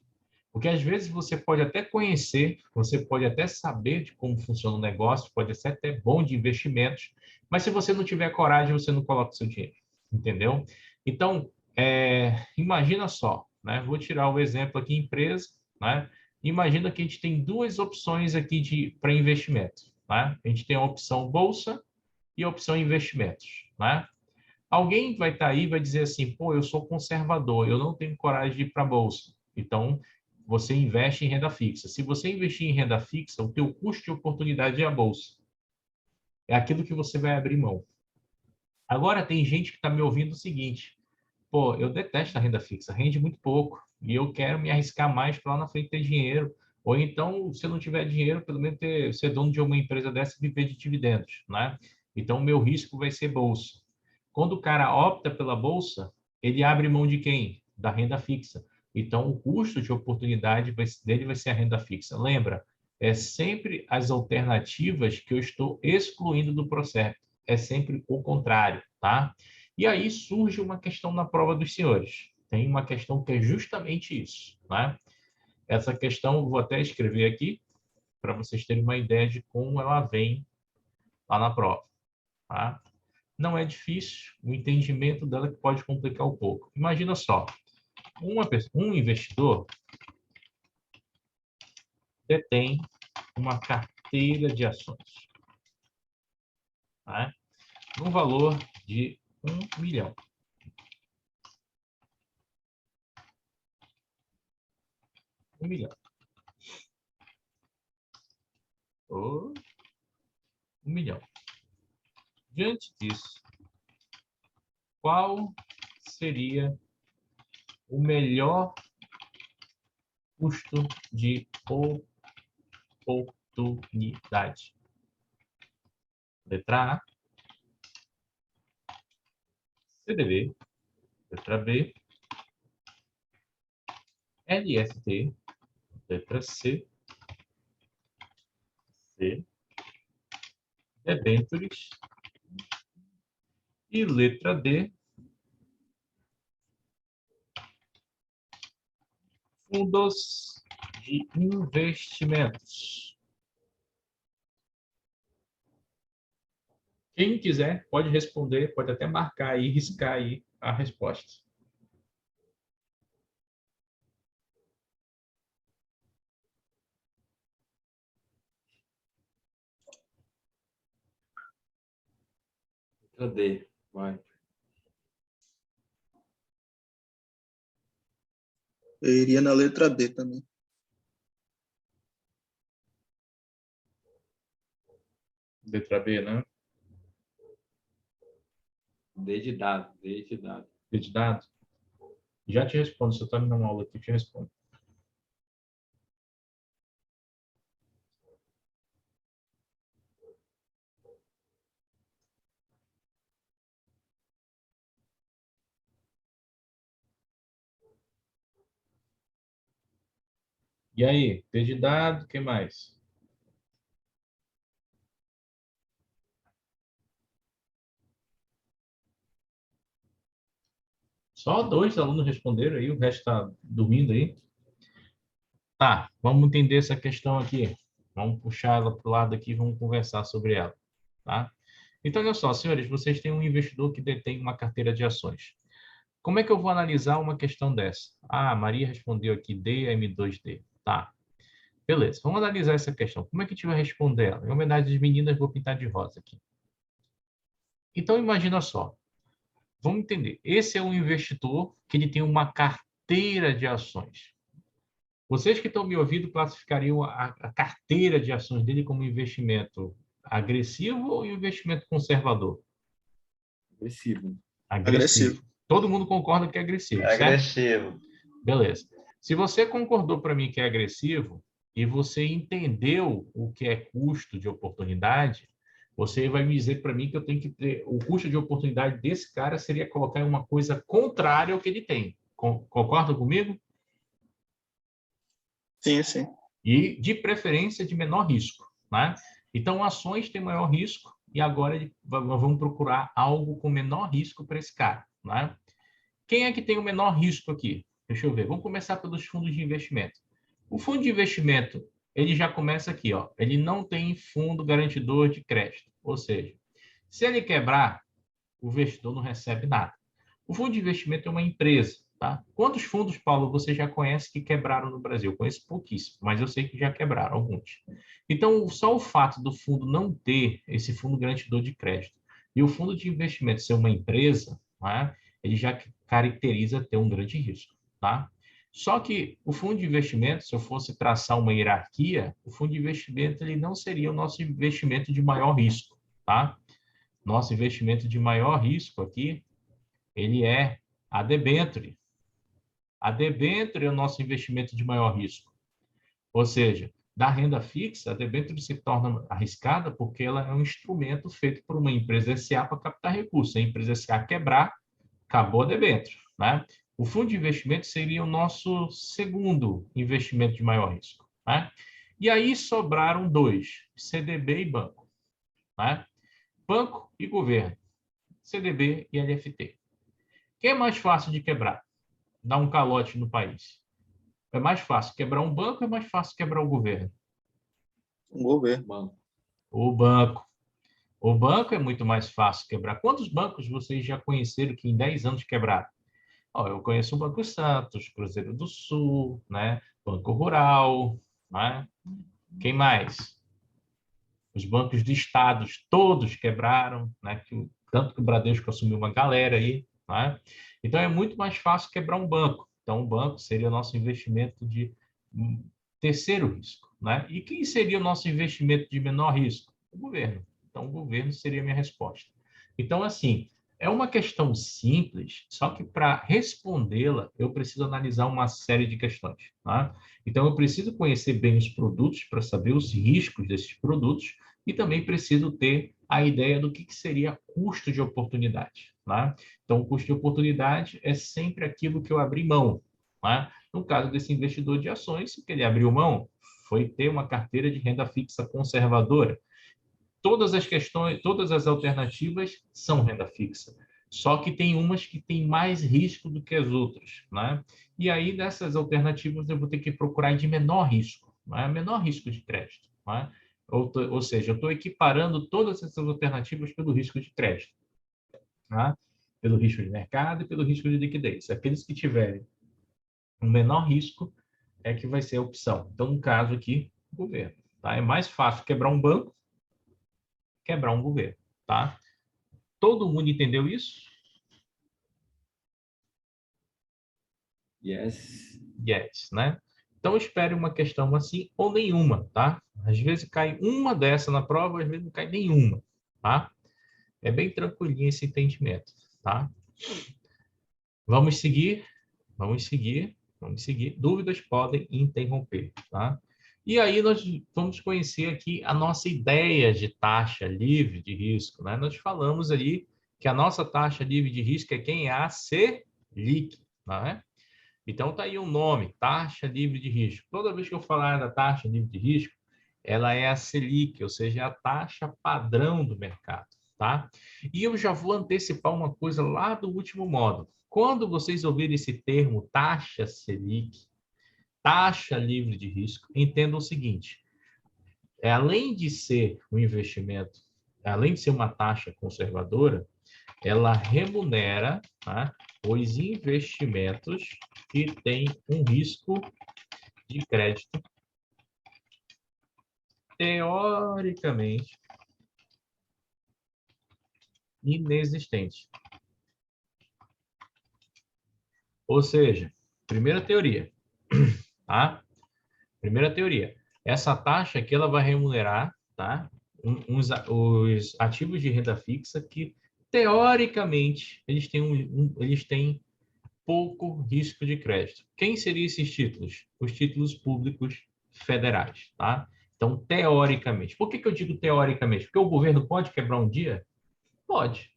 Porque às vezes você pode até conhecer, você pode até saber de como funciona o negócio, pode ser até bom de investimentos, mas se você não tiver coragem, você não coloca o seu dinheiro, entendeu? Então, imagina só, né? Vou tirar o exemplo aqui, empresa, né? Imagina que a gente tem duas opções aqui para investimento, né? A gente tem a opção bolsa e a opção investimentos, né? Alguém vai estar aí e vai dizer assim, pô, eu sou conservador, eu não tenho coragem de ir para a bolsa. Então, você investe em renda fixa. Se você investir em renda fixa, o teu custo de oportunidade é a bolsa. É aquilo que você vai abrir mão. Agora, tem gente que está me ouvindo o seguinte, pô, eu detesto a renda fixa, rende muito pouco, e eu quero me arriscar mais para lá na frente ter dinheiro. Ou então, se eu não tiver dinheiro, pelo menos ser dono de uma empresa dessa e viver de dividendos, né? Então, o meu risco vai ser bolsa. Quando o cara opta pela bolsa, ele abre mão de quem? da renda fixa. Então, o custo de oportunidade dele vai ser a renda fixa. Lembra, é sempre as alternativas que eu estou excluindo do processo. É sempre o contrário, tá? E aí surge uma questão na prova dos senhores. Tem uma questão que é justamente isso, né? Essa questão eu vou até escrever aqui para vocês terem uma ideia de como ela vem lá na prova, tá? Não é difícil, o entendimento dela que pode complicar um pouco. Imagina só, um investidor detém uma carteira de ações, tá? No valor de 1 milhão. 1 milhão. 1 milhão. Diante disso, qual seria o melhor custo de oportunidade? Letra A, CDB. Letra B, LST. Letra C, debêntures. E letra D, fundos de investimentos. Quem quiser pode responder, pode até marcar aí, riscar aí a resposta. Cadê? Vai. Eu iria na letra B também. Letra B, né? D de dado, D de dado. D de dado. Já te respondo, se eu estou numa aula aqui, te respondo. E aí, D de dado, o que mais? Só 2 alunos responderam aí, o resto está dormindo aí. Tá, vamos entender essa questão aqui. Vamos puxar ela para o lado aqui e vamos conversar sobre ela, tá? Então, olha só, senhores, vocês têm um investidor que detém uma carteira de ações. Como é que eu vou analisar uma questão dessa? Ah, a Maria respondeu aqui D, M2D. Tá, beleza. Vamos analisar essa questão. Como é que a gente vai responder ela? Em homenagem às meninas, vou pintar de rosa aqui. Então, imagina só. Vamos entender. Esse é um investidor que ele tem uma carteira de ações. Vocês que estão me ouvindo classificariam a carteira de ações dele como investimento agressivo ou investimento conservador? Agressivo. Agressivo. Todo mundo concorda que é agressivo, certo? Agressivo. Beleza. Se você concordou para mim que é agressivo e você entendeu o que é custo de oportunidade, você vai me dizer para mim que eu tenho que ter o custo de oportunidade desse cara seria colocar em uma coisa contrária ao que ele tem. Concorda comigo? Sim, sim. E, de preferência, de menor risco, né? Então, ações têm maior risco e agora nós vamos procurar algo com menor risco para esse cara, né? Quem é que tem o menor risco aqui? Deixa eu ver. Vamos começar pelos fundos de investimento. O fundo de investimento, ele já começa aqui, ó. Ele não tem fundo garantidor de crédito. Ou seja, se ele quebrar, o investidor não recebe nada. O fundo de investimento é uma empresa, tá? Quantos fundos, Paulo, você já conhece que quebraram no Brasil? Eu conheço pouquíssimos, mas eu sei que já quebraram alguns. Então, só o fato do fundo não ter esse fundo garantidor de crédito e o fundo de investimento ser uma empresa, né, ele já caracteriza ter um grande risco, tá? Só que o fundo de investimento, se eu fosse traçar uma hierarquia, o fundo de investimento ele não seria o nosso investimento de maior risco, tá? Nosso investimento de maior risco aqui, ele é a debênture. A debênture é o nosso investimento de maior risco. Ou seja, da renda fixa, a debênture se torna arriscada porque ela é um instrumento feito por uma empresa SA para captar recursos. Se a empresa SA quebrar, acabou a debênture, né? O fundo de investimento seria o nosso segundo investimento de maior risco, né? E aí sobraram dois, CDB e banco, né? Banco e governo, CDB e LFT. Quem é mais fácil de quebrar? Dar um calote no país. É mais fácil quebrar um banco, é mais fácil quebrar o governo? Um governo. Banco. O banco. O banco é muito mais fácil quebrar. Quantos bancos vocês já conheceram que em 10 anos quebraram? Ó, eu conheço o Banco Santos, Cruzeiro do Sul, né? Banco Rural, né? Quem mais? Os bancos de estados todos quebraram, né? Tanto que o Bradesco assumiu uma galera aí, né? Então é muito mais fácil quebrar um banco. Então o banco seria o nosso investimento de terceiro risco, né? E quem seria o nosso investimento de menor risco? O governo. Então o governo seria a minha resposta. Então assim, é uma questão simples, só que para respondê-la, eu preciso analisar uma série de questões, tá? Então, eu preciso conhecer bem os produtos para saber os riscos desses produtos e também preciso ter a ideia do que seria custo de oportunidade, tá? Então, o custo de oportunidade é sempre aquilo que eu abri mão, tá? No caso desse investidor de ações, o que ele abriu mão foi ter uma carteira de renda fixa conservadora. Todas as questões, todas as alternativas são renda fixa. Só que tem umas que têm mais risco do que as outras, né? E aí, dessas alternativas, eu vou ter que procurar de menor risco, né? Menor risco de crédito, né? Ou seja, eu estou equiparando todas essas alternativas pelo risco de crédito, né? Pelo risco de mercado e pelo risco de liquidez. Aqueles que tiverem um menor risco é que vai ser a opção. Então, no caso aqui, governo, tá? É mais fácil quebrar um banco, quebrar um governo, tá? Todo mundo entendeu isso? Yes. Yes, né? Então, espere uma questão assim ou nenhuma, tá? Às vezes cai uma dessa na prova, às vezes não cai nenhuma, tá? É bem tranquilinho esse entendimento, tá? Vamos seguir, vamos seguir, vamos seguir. Dúvidas podem interromper, tá? E aí nós vamos conhecer aqui a nossa ideia de taxa livre de risco, né? Nós falamos ali que a nossa taxa livre de risco é quem? É a Selic, né? Então, está aí um nome, taxa livre de risco. Toda vez que eu falar da taxa livre de risco, ela é a Selic, ou seja, é a taxa padrão do mercado, tá? E eu já vou antecipar uma coisa lá do último módulo. Quando vocês ouvirem esse termo taxa Selic, taxa livre de risco, entendam o seguinte, além de ser um investimento, além de ser uma taxa conservadora, ela remunera, tá, os investimentos que têm um risco de crédito teoricamente inexistente. Ou seja, primeira teoria, tá? Primeira teoria. Essa taxa aqui ela vai remunerar, tá? Os ativos de renda fixa que teoricamente eles têm pouco risco de crédito. Quem seriam esses títulos? Os títulos públicos federais, tá? Então, teoricamente. Por que eu digo teoricamente? Porque o governo pode quebrar um dia? Pode.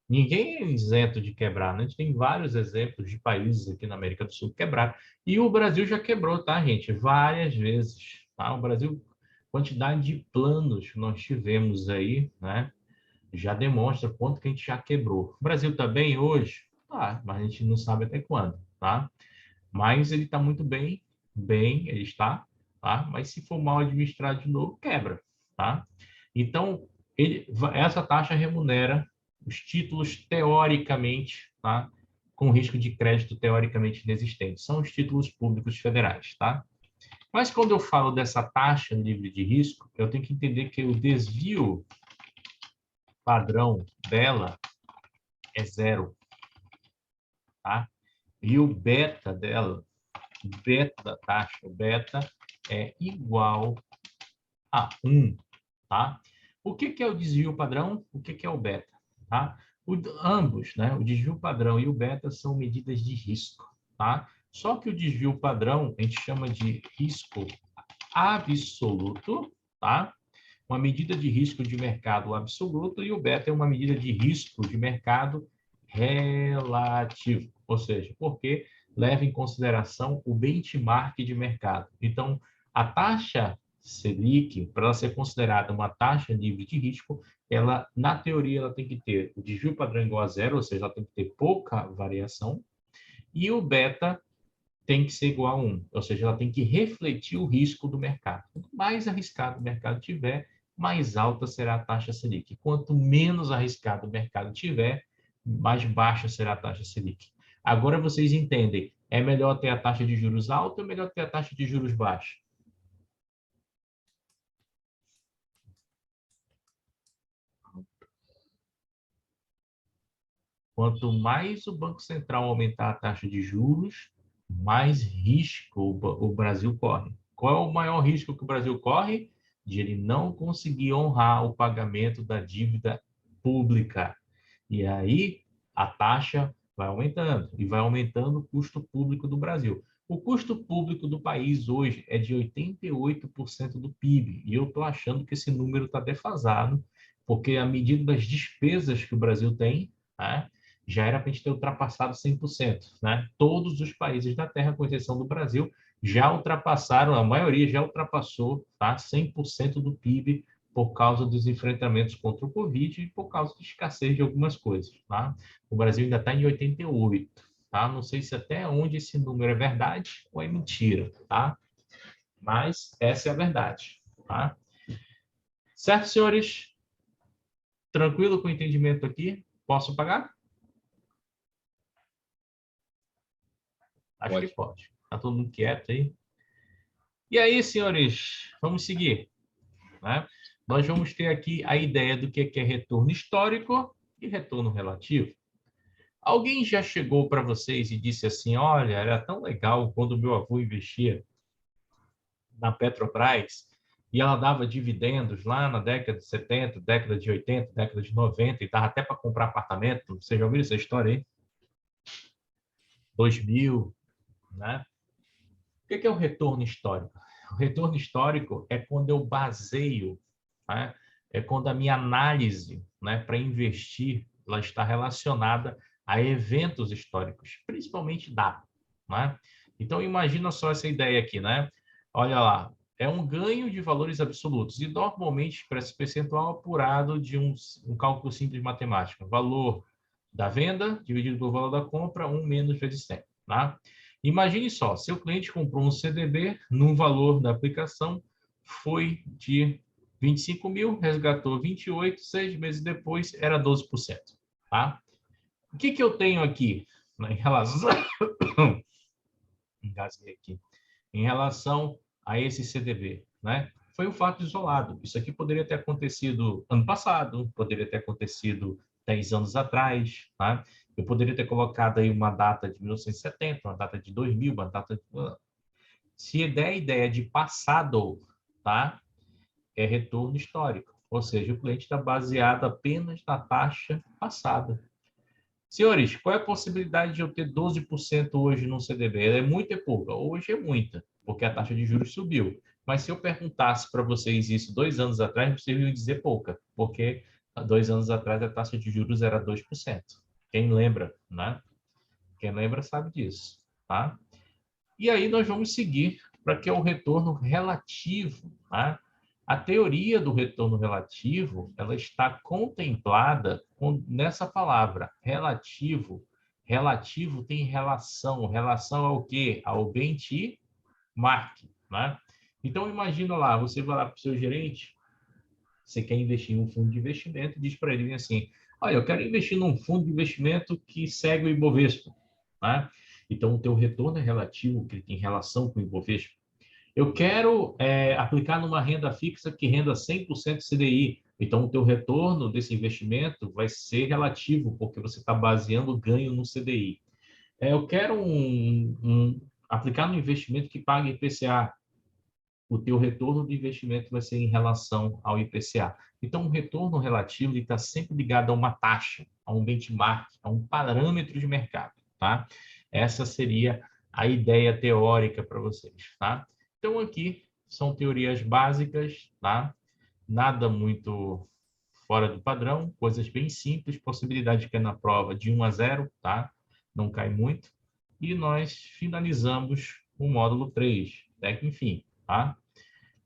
Ninguém é isento de quebrar, né? A gente tem vários exemplos de países aqui na América do Sul que quebraram. E o Brasil já quebrou, tá, gente? Várias vezes, tá? O Brasil, quantidade de planos que nós tivemos aí, né? Já demonstra quanto que a gente já quebrou. O Brasil está bem hoje? Tá, mas a gente não sabe até quando, tá? Mas ele está muito bem, ele está, tá? Mas se for mal administrado de novo, quebra, tá? Então, essa taxa remunera os títulos teoricamente, tá? Com risco de crédito teoricamente inexistente. São os títulos públicos federais, tá? Mas quando eu falo dessa taxa livre de risco, eu tenho que entender que o desvio padrão dela é zero, tá? E o beta dela, o beta da taxa, o beta é igual a 1, tá? O que é o desvio padrão? O que é o beta, tá? Ambos, né? O desvio padrão e o beta são medidas de risco, tá? Só que o desvio padrão a gente chama de risco absoluto, tá? Uma medida de risco de mercado absoluto e o beta é uma medida de risco de mercado relativo. Ou seja, porque leva em consideração o benchmark de mercado. Então, a taxa Selic, para ela ser considerada uma taxa livre de risco, ela, na teoria, ela tem que ter o desvio padrão igual a zero, ou seja, ela tem que ter pouca variação, e o beta tem que ser igual a 1, ou seja, ela tem que refletir o risco do mercado. Quanto mais arriscado o mercado tiver, mais alta será a taxa Selic. Quanto menos arriscado o mercado tiver, mais baixa será a taxa Selic. Agora vocês entendem, é melhor ter a taxa de juros alta ou melhor ter a taxa de juros baixa? Quanto mais o Banco Central aumentar a taxa de juros, mais risco o Brasil corre. Qual é o maior risco que o Brasil corre? De ele não conseguir honrar o pagamento da dívida pública. E aí a taxa vai aumentando, e vai aumentando o custo público do Brasil. O custo público do país hoje é de 88% do PIB, e eu estou achando que esse número está defasado, porque à medida das despesas que o Brasil tem, né, já era para a gente ter ultrapassado 100%. Né? Todos os países da Terra, com exceção do Brasil, já ultrapassaram, a maioria já ultrapassou, tá, 100% do PIB por causa dos enfrentamentos contra o Covid e por causa de escassez de algumas coisas. Tá? O Brasil ainda está em 88%. Tá? Não sei se até onde esse número é verdade ou é mentira, tá? Mas essa é a verdade. Tá? Certo, senhores? Tranquilo com o entendimento aqui? Posso pagar? Acho Pode. que pode. Está todo mundo quieto aí. E aí, senhores, vamos seguir. Né? Nós vamos ter aqui a ideia do que é retorno histórico e retorno relativo. Alguém já chegou para vocês e disse assim, olha, era tão legal quando meu avô investia na Petrobras e ela dava dividendos lá na década de 70, década de 80, década de 90 e dava até para comprar apartamento. Vocês já ouviram essa história aí? 2000, né? O que é o retorno histórico? O retorno histórico é quando eu baseio, né? É quando a minha análise, né, para investir, ela está relacionada a eventos históricos, principalmente data. Né? Então, imagina só essa ideia aqui. Né? Olha lá, é um ganho de valores absolutos e normalmente para esse percentual apurado de um cálculo simples matemático. Valor da venda dividido pelo valor da compra, 1 menos vezes 100. Tá? Imagine só, seu cliente comprou um CDB num valor da aplicação foi de 25 mil, resgatou 28, 6 meses depois era 12%. Tá? O que eu tenho aqui em relação... Engasguei aqui. Em relação a esse CDB, né? Foi um fato isolado. Isso aqui poderia ter acontecido ano passado, poderia ter acontecido 10 anos atrás, tá? Eu poderia ter colocado aí uma data de 1970, uma data de 2000, uma data de... Se der a ideia de passado, tá? É retorno histórico. Ou seja, o cliente está baseado apenas na taxa passada. Senhores, qual é a possibilidade de eu ter 12% hoje no CDB? É muita ou pouca? Hoje é muita, porque a taxa de juros subiu. Mas se eu perguntasse para vocês isso 2 anos atrás, vocês iam dizer pouca, porque há 2 anos atrás a taxa de juros era 2%. Quem lembra, né? Quem lembra sabe disso, tá? E aí nós vamos seguir para que é o retorno relativo, tá? A teoria do retorno relativo, ela está contemplada nessa palavra, relativo. Relativo tem relação. Relação ao quê? Ao benchmark, né? Então, imagina lá, você vai lá para o seu gerente, você quer investir em um fundo de investimento, diz para ele assim, olha, eu quero investir num fundo de investimento que segue o Ibovespa, né? Então, o teu retorno é relativo, que ele tem relação com o Ibovespa. Eu quero aplicar numa renda fixa que renda 100% CDI. Então, o teu retorno desse investimento vai ser relativo, porque você está baseando o ganho no CDI. Eu quero aplicar no investimento que paga IPCA. O teu retorno do investimento vai ser em relação ao IPCA. Então, o retorno relativo está sempre ligado a uma taxa, a um benchmark, a um parâmetro de mercado. Tá? Essa seria a ideia teórica para vocês. Tá? Então, aqui são teorias básicas, tá? Nada muito fora do padrão, coisas bem simples, possibilidade de cair na prova de 1 a 0, tá? não cai muito. E nós finalizamos o módulo 3, até que enfim, tá?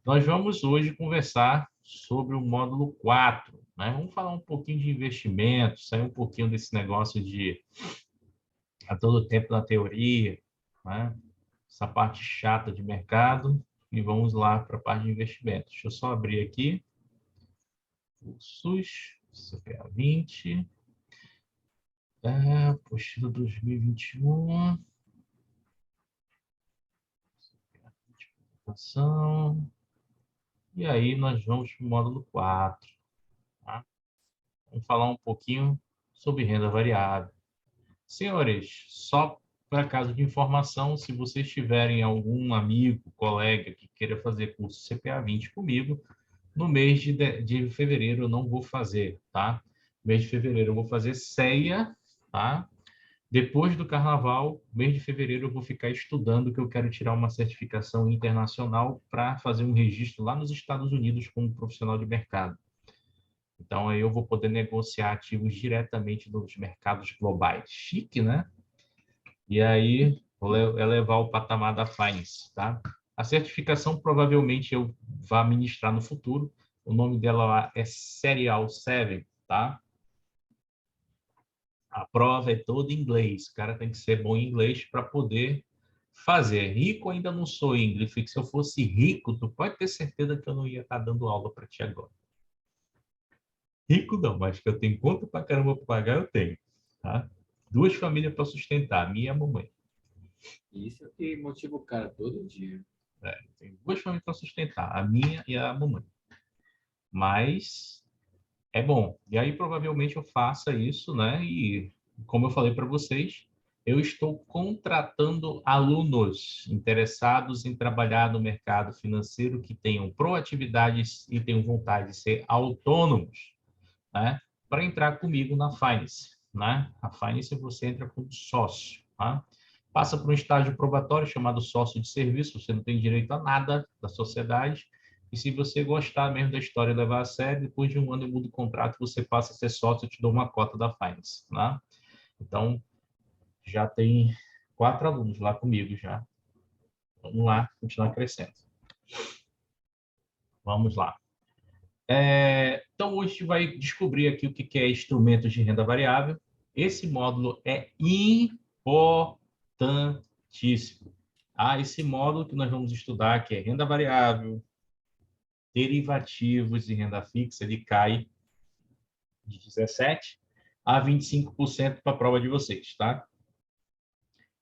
Nós vamos hoje conversar sobre o módulo 4, né? Vamos falar um pouquinho de investimento, sair um pouquinho desse negócio de a todo tempo na teoria, né? Essa parte chata de mercado, e vamos lá para a parte de investimento. Deixa eu só abrir aqui o SUS, CPA 20, apostila 2021, ação, e aí nós vamos para o módulo 4. Tá? Vamos falar um pouquinho sobre renda variável. Senhores, só para caso de informação, se vocês tiverem algum amigo, colega que queira fazer curso CPA 20 comigo, no mês de fevereiro eu não vou fazer, tá? No mês de fevereiro eu vou fazer ceia, tá? Depois do carnaval, mês de fevereiro eu vou ficar estudando, que eu quero tirar uma certificação internacional para fazer um registro lá nos Estados Unidos como profissional de mercado. Então, aí eu vou poder negociar ativos diretamente nos mercados globais. Chique, né? E aí, vou elevar o patamar da Finance, tá? A certificação, provavelmente, eu vá ministrar no futuro. O nome dela lá é Serial 7, tá? A prova é toda em inglês. O cara tem que ser bom em inglês para poder fazer. Rico ainda não sou em inglês. Se eu fosse rico, tu pode ter certeza que eu não ia estar dando aula para ti agora. Rico não, mas que eu tenho conta para caramba para pagar, eu tenho. Tá? 2 famílias para sustentar, a minha e a mamãe. Isso é o que motiva o cara todo dia. Tenho 2 famílias para sustentar, a minha e a mamãe. Mas é bom. E aí provavelmente eu faça isso, né? E como eu falei para vocês, eu estou contratando alunos interessados em trabalhar no mercado financeiro que tenham proatividades e tenham vontade de ser autônomos, né? Para entrar comigo na Finance, né? A Finance você entra como sócio, tá? Passa por um estágio probatório chamado sócio de serviço, você não tem direito a nada da sociedade, e se você gostar mesmo da história e levar a sério, depois de 1 ano eu mudo o contrato, você passa a ser sócio, eu te dou uma cota da Finance, né? Então, já tem 4 alunos lá comigo já. Vamos lá, continuar crescendo. Vamos lá. Então, hoje a gente vai descobrir aqui o que é instrumentos de renda variável. Esse módulo é importantíssimo. Esse módulo que nós vamos estudar, que é renda variável, derivativos e renda fixa, ele cai de 17% a 25% para a prova de vocês, tá?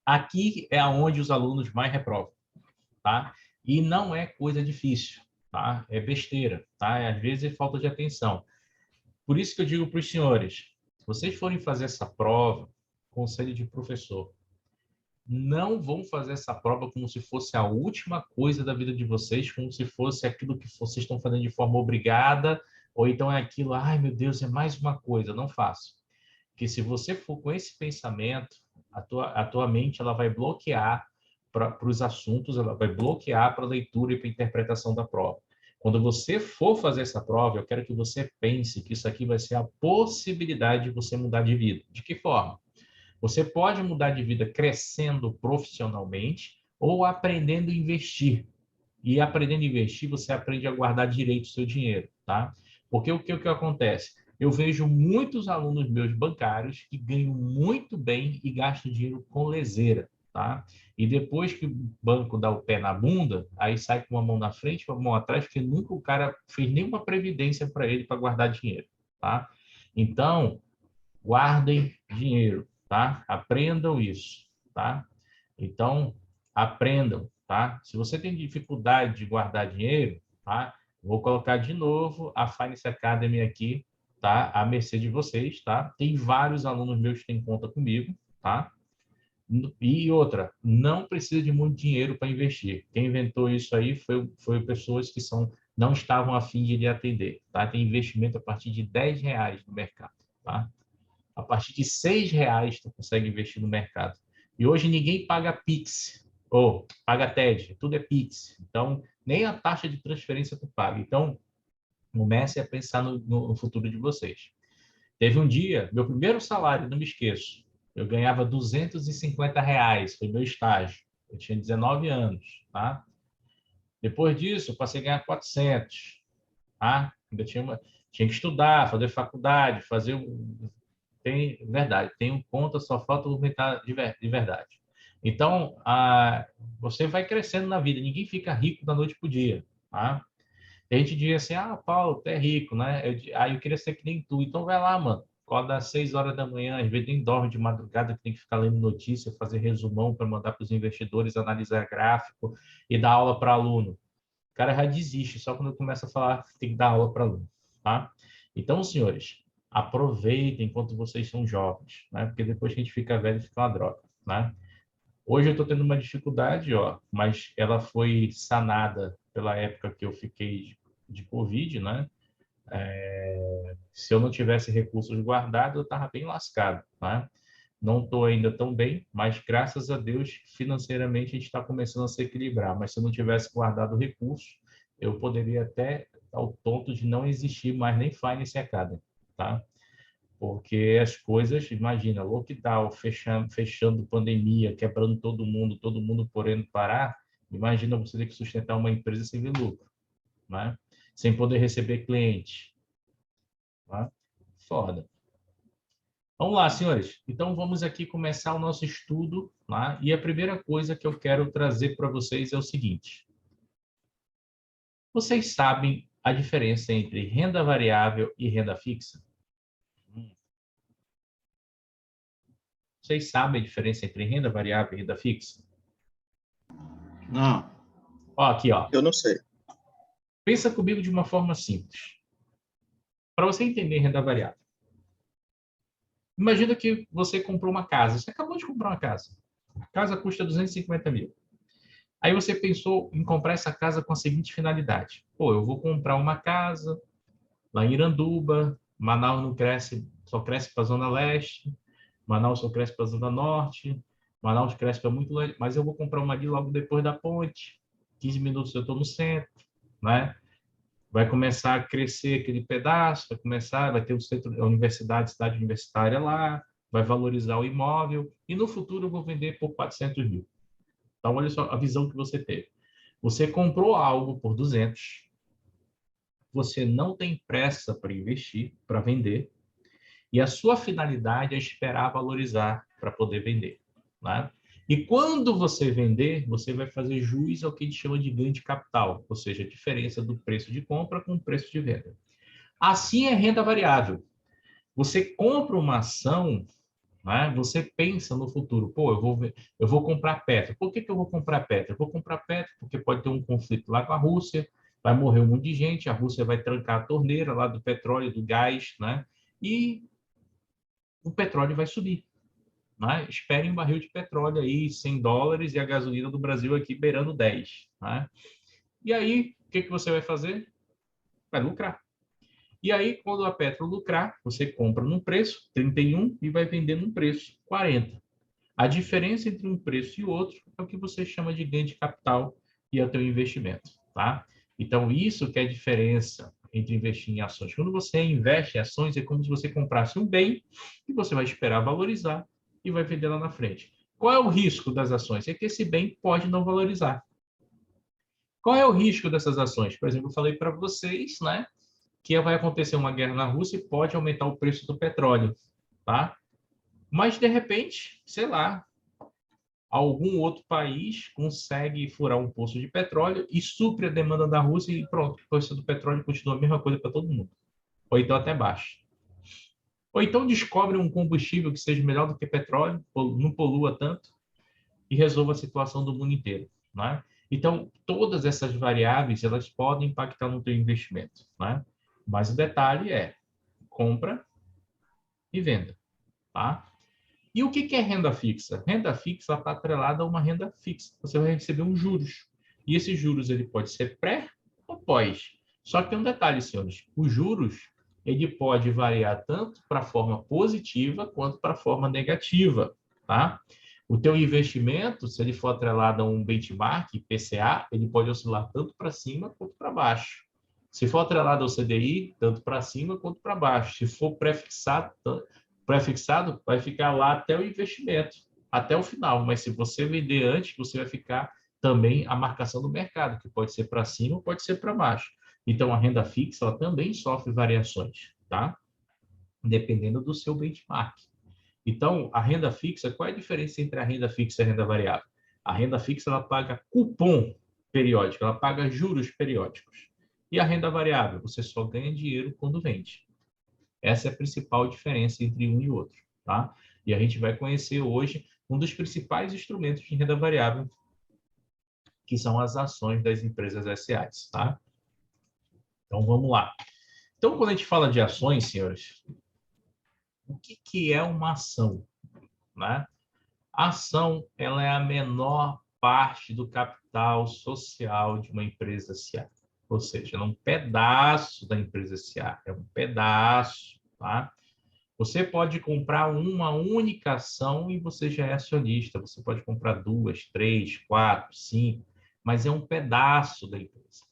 Aqui é onde os alunos mais reprovam, tá? E não é coisa difícil, tá? É besteira, tá? Às vezes é falta de atenção. Por isso que eu digo para os senhores, se vocês forem fazer essa prova, conselho de professor, não vão fazer essa prova como se fosse a última coisa da vida de vocês, como se fosse aquilo que vocês estão fazendo de forma obrigada, ou então é aquilo, ai meu Deus, é mais uma coisa, não faço. Porque se você for com esse pensamento, a tua mente ela vai bloquear para os assuntos, ela vai bloquear para a leitura e para a interpretação da prova. Quando você for fazer essa prova, eu quero que você pense que isso aqui vai ser a possibilidade de você mudar de vida. De que forma? Você pode mudar de vida crescendo profissionalmente ou aprendendo a investir. E aprendendo a investir, você aprende a guardar direito o seu dinheiro, tá? Porque o que acontece? Eu vejo muitos alunos meus bancários que ganham muito bem e gastam dinheiro com leseira, tá? E depois que o banco dá o pé na bunda, aí sai com uma mão na frente, uma mão atrás, porque nunca o cara fez nenhuma previdência para ele para guardar dinheiro, tá? Então, guardem dinheiro, tá? Aprendam isso, tá? Então, aprendam, tá? Se você tem dificuldade de guardar dinheiro, tá? Vou colocar de novo a Finance Academy aqui, tá? À mercê de vocês, tá? Tem vários alunos meus que têm conta comigo, tá? E outra, não precisa de muito dinheiro para investir. Quem inventou isso aí foi pessoas que não estavam a fim de lhe atender, tá? Tem investimento a partir de R$10 no mercado, tá? A partir de R$6 tu consegue investir no mercado. E hoje ninguém paga Pix, ou paga TED, tudo é Pix. Então, nem a taxa de transferência tu paga. Então, comece a pensar no futuro de vocês. Teve um dia, meu primeiro salário, não me esqueço, eu ganhava R$ 250, foi meu estágio. Eu tinha 19 anos, tá? Depois disso, eu passei a ganhar 400, tá? Ainda tinha que estudar, fazer faculdade, fazer verdade, tem um conta, só falta aumentar de verdade. Então, você vai crescendo na vida, ninguém fica rico da noite para o dia, tá? A gente diz assim, Paulo, tu é rico, né? Eu queria ser que nem tu. Então vai lá, mano. Acorda às 6 horas da manhã, às vezes nem dorme de madrugada, que tem que ficar lendo notícia, fazer resumão para mandar para os investidores, analisar gráfico e dar aula para aluno. O cara já desiste, só quando começa a falar que tem que dar aula para aluno, tá? Então, senhores, aproveitem enquanto vocês são jovens, né? Porque depois que a gente fica velho, fica uma droga, né? Hoje eu estou tendo uma dificuldade, mas ela foi sanada pela época que eu fiquei de Covid, né? Se eu não tivesse recursos guardados, eu estava bem lascado, né? Não estou ainda tão bem, mas graças a Deus, financeiramente, a gente está começando a se equilibrar. Mas se eu não tivesse guardado recursos, eu poderia até ao ponto de não existir mais nem Finance Academy, tá? Porque as coisas, imagina, lockdown, fechando pandemia, quebrando todo mundo podendo parar. Imagina você ter que sustentar uma empresa sem ver lucro, né? Sem poder receber cliente, tá? Foda. Vamos lá, senhores. Então, vamos aqui começar o nosso estudo, tá? E a primeira coisa que eu quero trazer para vocês é o seguinte. Vocês sabem a diferença entre renda variável e renda fixa? Vocês sabem a diferença entre renda variável e renda fixa? Não. Ó, aqui, ó. Eu não sei. Pensa comigo de uma forma simples. Para você entender renda variável. Imagina que você comprou uma casa. Você acabou de comprar uma casa. A casa custa 250 mil. Aí você pensou em comprar essa casa com a seguinte finalidade. Pô, eu vou comprar uma casa lá em Iranduba. Manaus não cresce, só cresce para a Zona Leste. Manaus só cresce para a Zona Norte. Manaus cresce para muito longe. Mas eu vou comprar uma ali logo depois da ponte. 15 minutos eu estou no centro, né? Vai começar a crescer aquele pedaço, vai ter o centro, a universidade, cidade universitária lá, vai valorizar o imóvel, e no futuro eu vou vender por 400 mil. Então, olha só a visão que você teve. Você comprou algo por 200, você não tem pressa para investir, para vender, e a sua finalidade é esperar valorizar para poder vender, né? E quando você vender, você vai fazer jus ao que a gente chama de ganho de capital, ou seja, a diferença do preço de compra com o preço de venda. Assim é renda variável. Você compra uma ação, né? Você pensa no futuro. Pô, eu vou comprar Petro. Por que eu vou comprar Petro? Eu vou comprar Petro porque pode ter um conflito lá com a Rússia, vai morrer um monte de gente, a Rússia vai trancar a torneira lá do petróleo, do gás, né? E o petróleo vai subir. Né? Esperem um barril de petróleo aí, $100, e a gasolina do Brasil aqui beirando 10. Né? E aí, o que você vai fazer? Vai lucrar. E aí, quando a Petro lucrar, você compra num preço, 31, e vai vender num preço, 40. A diferença entre um preço e outro é o que você chama de ganho de capital e é o teu investimento. Tá? Então, isso que é a diferença entre investir em ações. Quando você investe em ações, é como se você comprasse um bem que você vai esperar valorizar e vai vender lá na frente. Qual é o risco das ações? É que esse bem pode não valorizar. Qual é o risco dessas ações? Por exemplo, eu falei para vocês, né, que vai acontecer uma guerra na Rússia e pode aumentar o preço do petróleo, tá? Mas, de repente, sei lá, algum outro país consegue furar um poço de petróleo e supre a demanda da Rússia e pronto, o preço do petróleo continua a mesma coisa para todo mundo. Ou então até baixo. Ou então descobre um combustível que seja melhor do que petróleo, não polua tanto, e resolva a situação do mundo inteiro. Né? Então, todas essas variáveis, elas podem impactar no teu investimento. Né? Mas o detalhe é compra e venda. Tá? E o que é renda fixa? Renda fixa está atrelada a uma renda fixa. Você vai receber uns juros. E esses juros ele pode ser pré ou pós. Só que tem um detalhe, senhores. Os juros ele pode variar tanto para a forma positiva quanto para a forma negativa. Tá? O teu investimento, se ele for atrelado a um benchmark, PCA, ele pode oscilar tanto para cima quanto para baixo. Se for atrelado ao CDI, tanto para cima quanto para baixo. Se for pré-fixado, Pré-fixado vai ficar lá até o investimento, até o final. Mas se você vender antes, você vai ficar também a marcação do mercado, que pode ser para cima ou pode ser para baixo. Então, a renda fixa ela também sofre variações, tá? Dependendo do seu benchmark. Então, a renda fixa, qual é a diferença entre a renda fixa e a renda variável? A renda fixa ela paga cupom periódico, ela paga juros periódicos. E a renda variável, você só ganha dinheiro quando vende. Essa é a principal diferença entre um e outro, tá? E a gente vai conhecer hoje um dos principais instrumentos de renda variável, que são as ações das empresas S.A.s, tá? Então, vamos lá. Então, quando a gente fala de ações, senhores, o que é uma ação, né? A ação, ela é a menor parte do capital social de uma empresa S.A. Ou seja, é um pedaço da empresa S.A. É um pedaço, tá? Você pode comprar uma única ação e você já é acionista. Você pode comprar 2, 3, 4, 5, mas é um pedaço da empresa.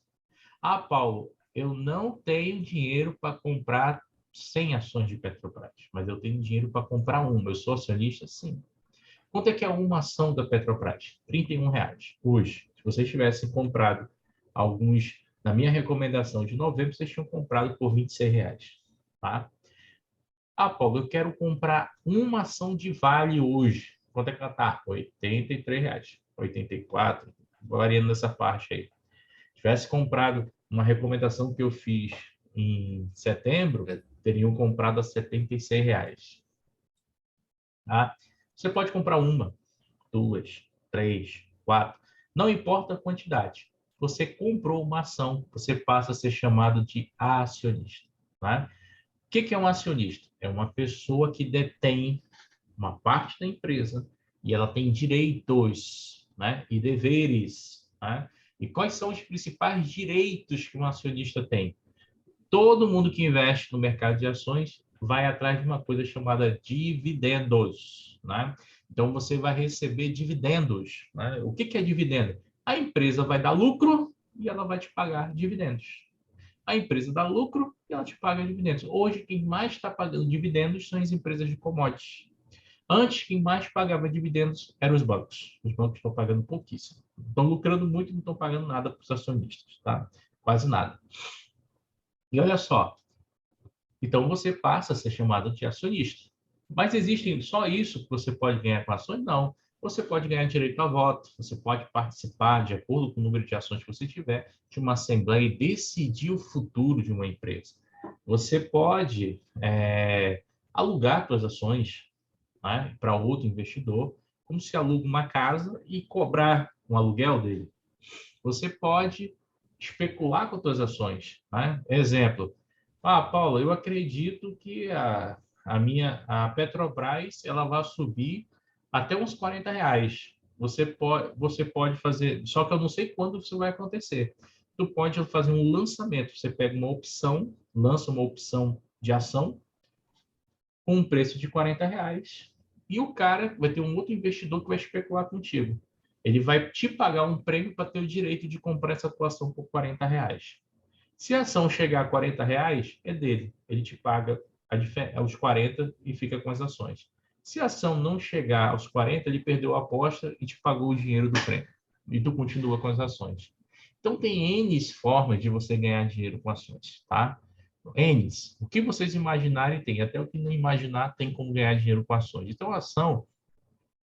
Ah, Paulo, eu não tenho dinheiro para comprar 100 ações de Petrobras, mas eu tenho dinheiro para comprar uma. Eu sou acionista? Sim. Quanto é que é uma ação da Petrobras? R$ 31 hoje. Se vocês tivessem comprado alguns, na minha recomendação de novembro, vocês tinham comprado por R$ 26, tá? Ah, Paulo, eu quero comprar uma ação de Vale hoje. Quanto é que ela está? R$ 83, 84, variando nessa faixa aí. Se tivesse comprado uma recomendação que eu fiz em setembro, teriam comprado a R$ 76. Tá? Você pode comprar uma, 2, 3, 4, não importa a quantidade. Você comprou uma ação, você passa a ser chamado de acionista. Tá? O que é um acionista? É uma pessoa que detém uma parte da empresa e ela tem direitos, né, e deveres. Né? E quais são os principais direitos que um acionista tem? Todo mundo que investe no mercado de ações vai atrás de uma coisa chamada dividendos. Né? Então, você vai receber dividendos. Né? O que é dividendo? A empresa vai dar lucro e ela vai te pagar dividendos. A empresa dá lucro e ela te paga dividendos. Hoje, quem mais está pagando dividendos são as empresas de commodities. Antes, quem mais pagava dividendos eram os bancos. Os bancos estão pagando pouquíssimo. Estão lucrando muito e não estão pagando nada para os acionistas, tá? Quase nada. E olha só, então você passa a ser chamado de acionista. Mas existe só isso que você pode ganhar com ações? Não. Você pode ganhar direito a voto, você pode participar, de acordo com o número de ações que você tiver, de uma assembleia e decidir o futuro de uma empresa. Você pode alugar suas ações, né, para outro investidor, como se aluga uma casa e cobrar um aluguel dele. Você pode especular com suas ações. Né? Exemplo, Paulo, eu acredito que a Petrobras ela vai subir até uns R$ 40. Você pode fazer, só que eu não sei quando isso vai acontecer. Tu pode fazer um lançamento. Você pega uma opção, lança uma opção de ação com um preço de R$ 40 e o cara vai ter um outro investidor que vai especular contigo. Ele vai te pagar um prêmio para ter o direito de comprar essa tua ação por R$ 40. Se a ação chegar a R$ 40, é dele. Ele te paga os 40 e fica com as ações. Se a ação não chegar aos 40, ele perdeu a aposta e te pagou o dinheiro do prêmio. E tu continua com as ações. Então, tem N formas de você ganhar dinheiro com ações, tá? N. O que vocês imaginarem tem. Até o que não imaginar tem como ganhar dinheiro com ações. Então, a ação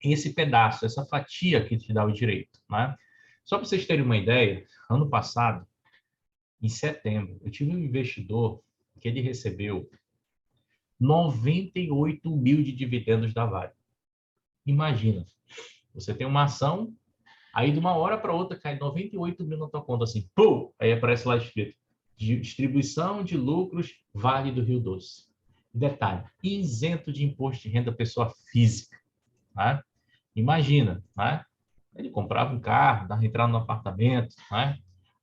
é esse pedaço, essa fatia que te dá o direito, né? Só para vocês terem uma ideia, ano passado, em setembro, eu tive um investidor que ele recebeu 98 mil de dividendos da Vale. Imagina, você tem uma ação, aí de uma hora para outra cai 98 mil na tua conta, assim, pum! Aí aparece lá escrito, distribuição de lucros Vale do Rio Doce. Detalhe, isento de imposto de renda pessoa física. Né? Imagina, né? Ele comprava um carro, dava entrada no apartamento, né?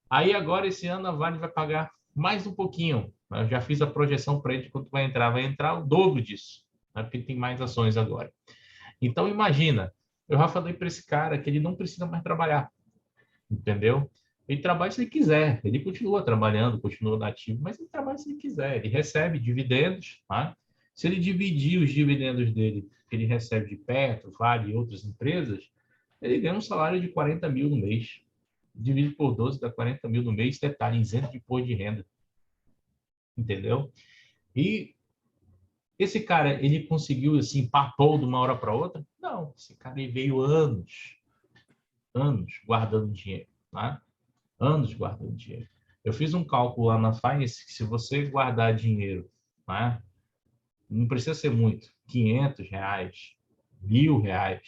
Aí agora esse ano a Vale vai pagar mais um pouquinho. Né? Eu já fiz a projeção para ele de quanto vai entrar o dobro disso, né? Porque ele tem mais ações agora. Então imagina, eu já falei para esse cara que ele não precisa mais trabalhar, entendeu? Ele trabalha se ele quiser, ele continua trabalhando, continua ativo, mas ele trabalha se ele quiser, ele recebe dividendos, tá? Se ele dividir os dividendos dele, que ele recebe de Petro, Vale e outras empresas, ele ganha um salário de 40 mil no mês. Divide por 12, dá 40 mil no mês, detalhe, isento de imposto de renda. Entendeu? E esse cara, ele conseguiu, assim, papou de uma hora para outra? Não, esse cara ele veio anos guardando dinheiro, né? Anos guardando dinheiro. Eu fiz um cálculo lá na Finance que se você guardar dinheiro, né? Não precisa ser muito, R$ 500, R$ 1.000,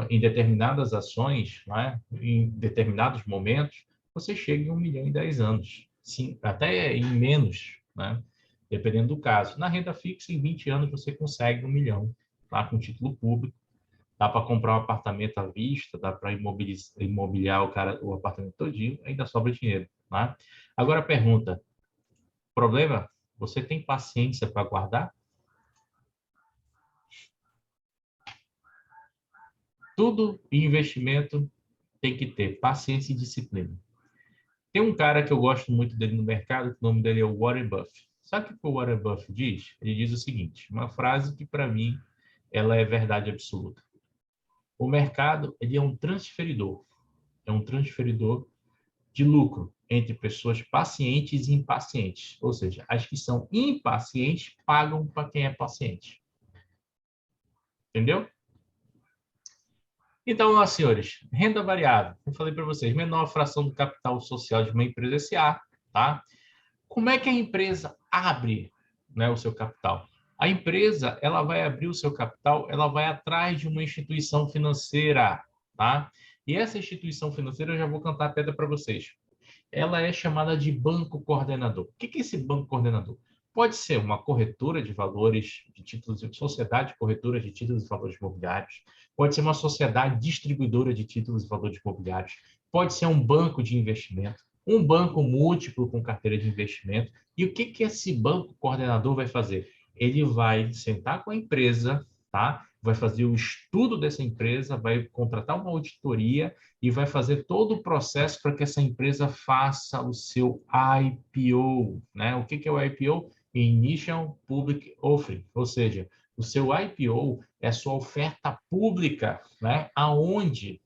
em determinadas ações, né? Em determinados momentos, você chega em 1 milhão em 10 anos. Sim, até em menos, né? Dependendo do caso. Na renda fixa, em 20 anos, você consegue 1 milhão, tá? Com título público. Dá para comprar um apartamento à vista, dá para imobiliar o apartamento todinho, ainda sobra dinheiro, né? Agora, pergunta, problema? Você tem paciência para guardar? Tudo em investimento tem que ter paciência e disciplina. Tem um cara que eu gosto muito dele no mercado, que o nome dele é o Warren Buffett. Sabe o que o Warren Buffett diz? Ele diz o seguinte, uma frase que, para mim, ela é verdade absoluta. O mercado, ele é um transferidor de lucro entre pessoas pacientes e impacientes. Ou seja, as que são impacientes pagam para quem é paciente. Entendeu? Então, senhores, renda variável. Eu falei para vocês, menor fração do capital social de uma empresa SA, tá? Como é que a empresa abre, né, o seu capital? A empresa, ela vai abrir o seu capital, ela vai atrás de uma instituição financeira, tá? E essa instituição financeira, eu já vou cantar a pedra para vocês. Ela é chamada de banco coordenador. O que é esse banco coordenador? Pode ser uma corretora de valores de títulos, sociedade corretora de títulos e valores imobiliários, pode ser uma sociedade distribuidora de títulos e valores imobiliários, pode ser um banco de investimento, um banco múltiplo com carteira de investimento. E o que esse banco coordenador vai fazer? Ele vai sentar com a empresa, tá? Vai fazer o estudo dessa empresa, vai contratar uma auditoria e vai fazer todo o processo para que essa empresa faça o seu IPO, né? O que é o IPO? Initial Public Offering, ou seja, o seu IPO é a sua oferta pública, né? Aonde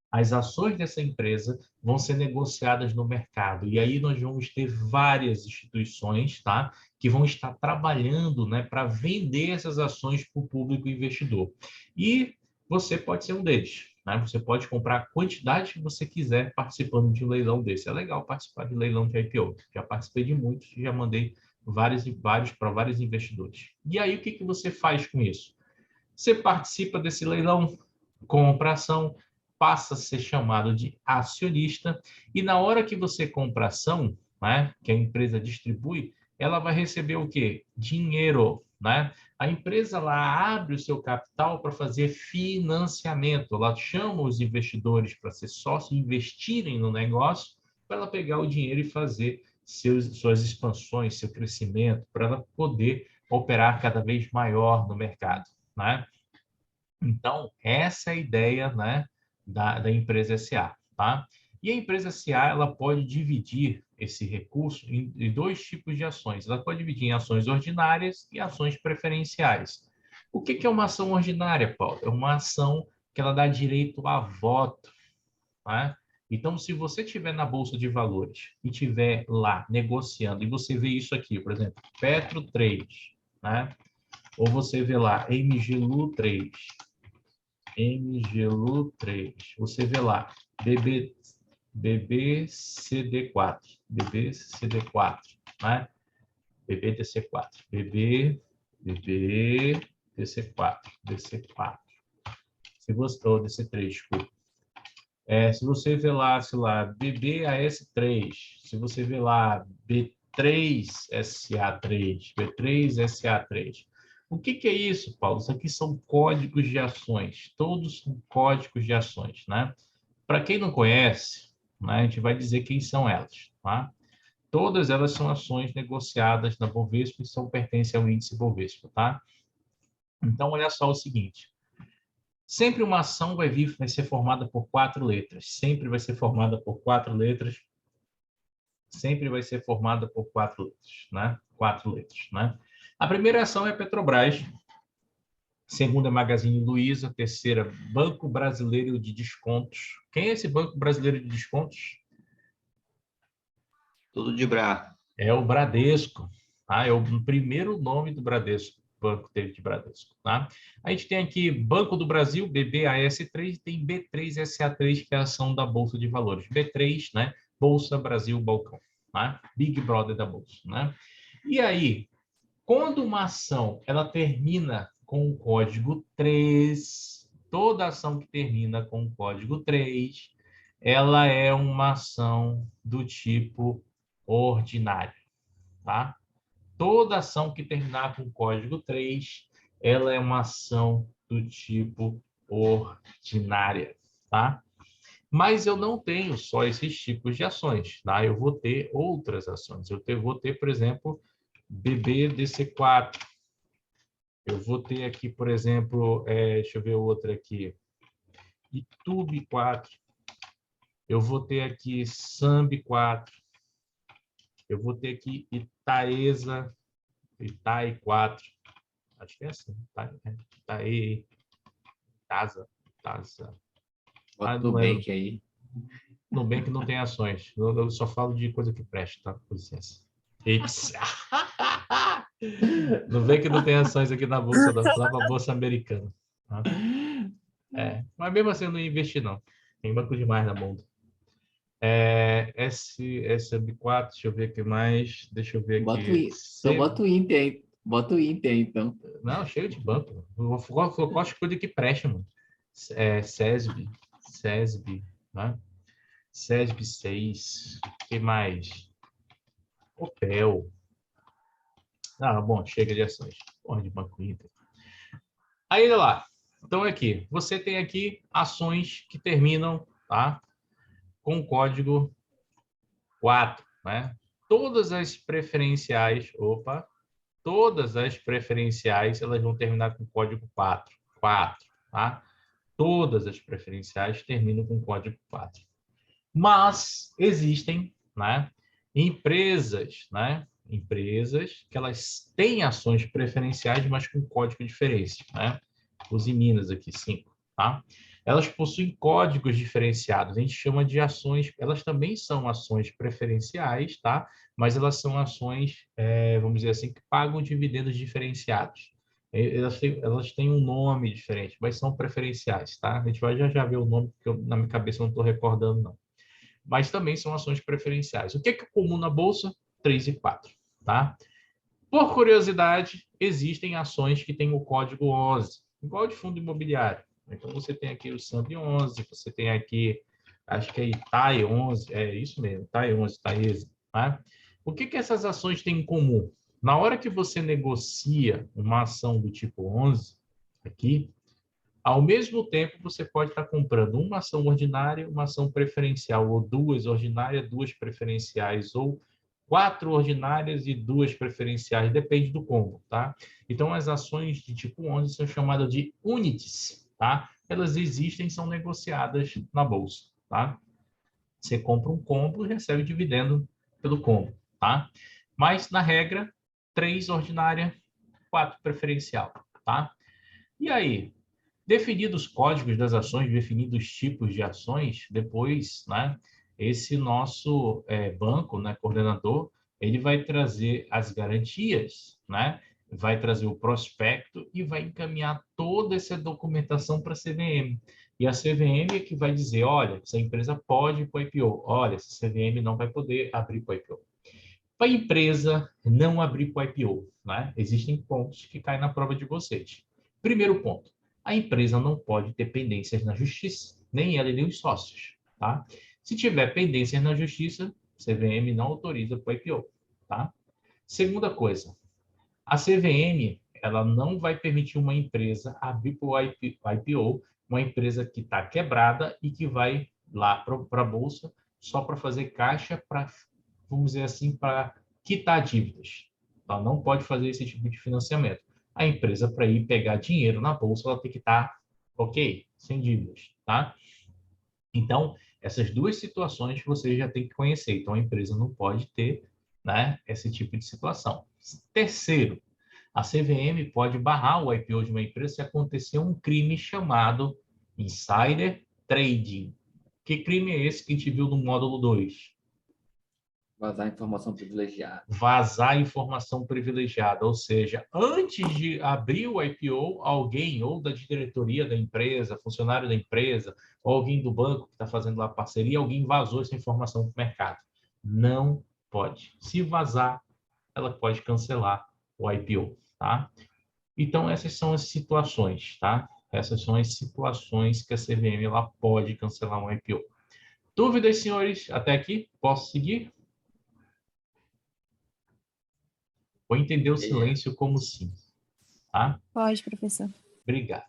as ações dessa empresa vão ser negociadas no mercado. E aí nós vamos ter várias instituições, tá? Que vão estar trabalhando, né, para vender essas ações para o público investidor. E você pode ser um deles, né? Você pode comprar a quantidade que você quiser participando de um leilão desse. É legal participar de leilão de IPO. Já participei de muitos, já mandei vários para vários investidores. E aí o que você faz com isso? Você participa desse leilão, compra ação, passa a ser chamado de acionista, e na hora que você compra ação, né, que a empresa distribui, ela vai receber o quê? Dinheiro, né? A empresa lá abre o seu capital para fazer financiamento, ela chama os investidores para ser sócio, investirem no negócio, para ela pegar o dinheiro e fazer suas expansões, seu crescimento, para ela poder operar cada vez maior no mercado, né? Então, essa é a ideia, né, da empresa SA, tá? E a empresa SA, ela pode dividir esse recurso em dois tipos de ações. Ela pode dividir em ações ordinárias e ações preferenciais. O que é uma ação ordinária, Paulo? É uma ação que ela dá direito a voto, tá? Então, se você estiver na Bolsa de Valores e estiver lá negociando, e você vê isso aqui, por exemplo, Petro 3, né? Ou você vê lá MGLU 3, MGLU3. Você vê lá, BBCD4, né? BBDC4, BBDC4, DC4. Se você, ou DC3, desculpa. Se você vê lá, sei lá, BBAS3, se você vê lá B3SA3, B3SA3, o que é isso, Paulo? Isso aqui são códigos de ações, todos são códigos de ações, né? Para quem não conhece, né, a gente vai dizer quem são elas, tá? Todas elas são ações negociadas na Bovespa e pertencem ao índice Bovespa, tá? Então, olha só o seguinte. Sempre uma ação vai ser formada por 4 letras. Sempre vai ser formada por 4 letras. Sempre vai ser formada por 4 letras, né? 4 letras, né? A primeira ação é Petrobras, segunda é Magazine Luiza, terceira Banco Brasileiro de Descontos. Quem é esse Banco Brasileiro de Descontos? Tudo de Bra. É o Bradesco, tá? É o primeiro nome do Bradesco, banco teve de Bradesco, tá? A gente tem aqui Banco do Brasil, BBAS3, tem B3SA3, que é a ação da Bolsa de Valores. B3, né? Bolsa Brasil Balcão, tá? Big Brother da Bolsa, né? E aí, quando uma ação ela termina com o código 3, toda ação que termina com o código 3, ela é uma ação do tipo ordinário, tá? Toda ação que terminar com o código 3, ela é uma ação do tipo ordinária, tá? Mas eu não tenho só esses tipos de ações, tá? Eu vou ter outras ações. Vou ter, por exemplo, BBDC4. Eu vou ter aqui, por exemplo, deixa eu ver outra aqui, Itube 4. Eu vou ter aqui Sambi 4. Eu vou ter aqui Itaesa, Itai 4. Acho que é assim. Itae, Taza. Bota Não Nubank lembro. aí. Nubank não tem ações. Eu só falo de coisa que presta, tá? Com licença. Ips. Nubank não tem ações aqui na bolsa, na bolsa americana. Tá? Mas mesmo assim eu não ia investir, não. Tem banco demais na bunda. SB4, deixa eu ver o que mais. Deixa eu ver aqui. Então bota o Inter aí. Bota o Inter aí, então. Não, chega de banco. Eu gosto de coisa que presta, mano. SESB, né? SESB 6. O que mais? Opel. Bom, chega de ações. Porra de Banco Inter. Aí, olha lá. Então, aqui. Você tem aqui ações que terminam, tá? Com o código 4, né? Todas as preferenciais, elas vão terminar com o código 4, tá? Todas as preferenciais terminam com o código 4. Mas existem, né, empresas que elas têm ações preferenciais, mas com código diferente, né? Use Minas aqui, 5, tá? Elas possuem códigos diferenciados, a gente chama de ações, elas também são ações preferenciais, tá? Mas elas são ações, vamos dizer assim, que pagam dividendos diferenciados. Elas têm um nome diferente, mas são preferenciais, tá? A gente vai já ver o nome, porque na minha cabeça eu não estou recordando, não. Mas também são ações preferenciais. O que é comum na Bolsa? 3 e 4, tá? Por curiosidade, existem ações que têm o código 11, igual de fundo imobiliário. Então, você tem aqui o Sambi 11, você tem aqui, acho que é Itai 11, é isso mesmo, Itai 11, Itaesa, tá? O que essas ações têm em comum? Na hora que você negocia uma ação do tipo 11, aqui, ao mesmo tempo, você pode estar comprando uma ação ordinária, uma ação preferencial, ou duas ordinárias, duas preferenciais, ou 4 ordinárias e 2 preferenciais, depende do combo, tá? Então, as ações de tipo 11 são chamadas de units, tá? Elas existem, são negociadas na bolsa, tá? Você compra um combo e recebe dividendo pelo combo, tá? Mas, na regra, 3 ordinária, 4 preferencial, tá? E aí, definidos os códigos das ações, definidos os tipos de ações, depois, né, esse nosso banco, né, coordenador, ele vai trazer as garantias, né, vai trazer o prospecto e vai encaminhar toda essa documentação para a CVM. E a CVM é que vai dizer, olha, essa empresa pode ir para o IPO, olha, essa CVM não vai poder abrir para o IPO. Para a empresa não abrir para o IPO, né, existem pontos que caem na prova de vocês. Primeiro ponto, a empresa não pode ter pendências na justiça, nem ela e nem os sócios, tá? Se tiver pendências na justiça, CVM não autoriza para o IPO, tá? Segunda coisa, a CVM, ela não vai permitir uma empresa abrir para o IPO, uma empresa que está quebrada e que vai lá para a Bolsa só para fazer caixa, para, vamos dizer assim, para quitar dívidas. Ela não pode fazer esse tipo de financiamento. A empresa, para ir pegar dinheiro na bolsa, ela tem que estar, ok, sem dívidas, tá? Então, essas duas situações você já tem que conhecer. Então, a empresa não pode ter, né, esse tipo de situação. Terceiro, A CVM pode barrar o IPO de uma empresa se acontecer um crime chamado insider trading. Que crime é esse que a gente viu no módulo 2? Vazar informação privilegiada. Vazar informação privilegiada, ou seja, antes de abrir o IPO, alguém, ou da diretoria da empresa, funcionário da empresa, ou alguém do banco que está fazendo lá parceria, alguém vazou essa informação para o mercado. Não pode. Se vazar, ela pode cancelar o IPO, tá? Então, essas são as situações, tá? Essas são as situações que a CVM ela pode cancelar um IPO. Dúvidas, senhores? Até aqui? Posso seguir? Vou entender o silêncio como sim, tá? Pode, professor. Obrigado.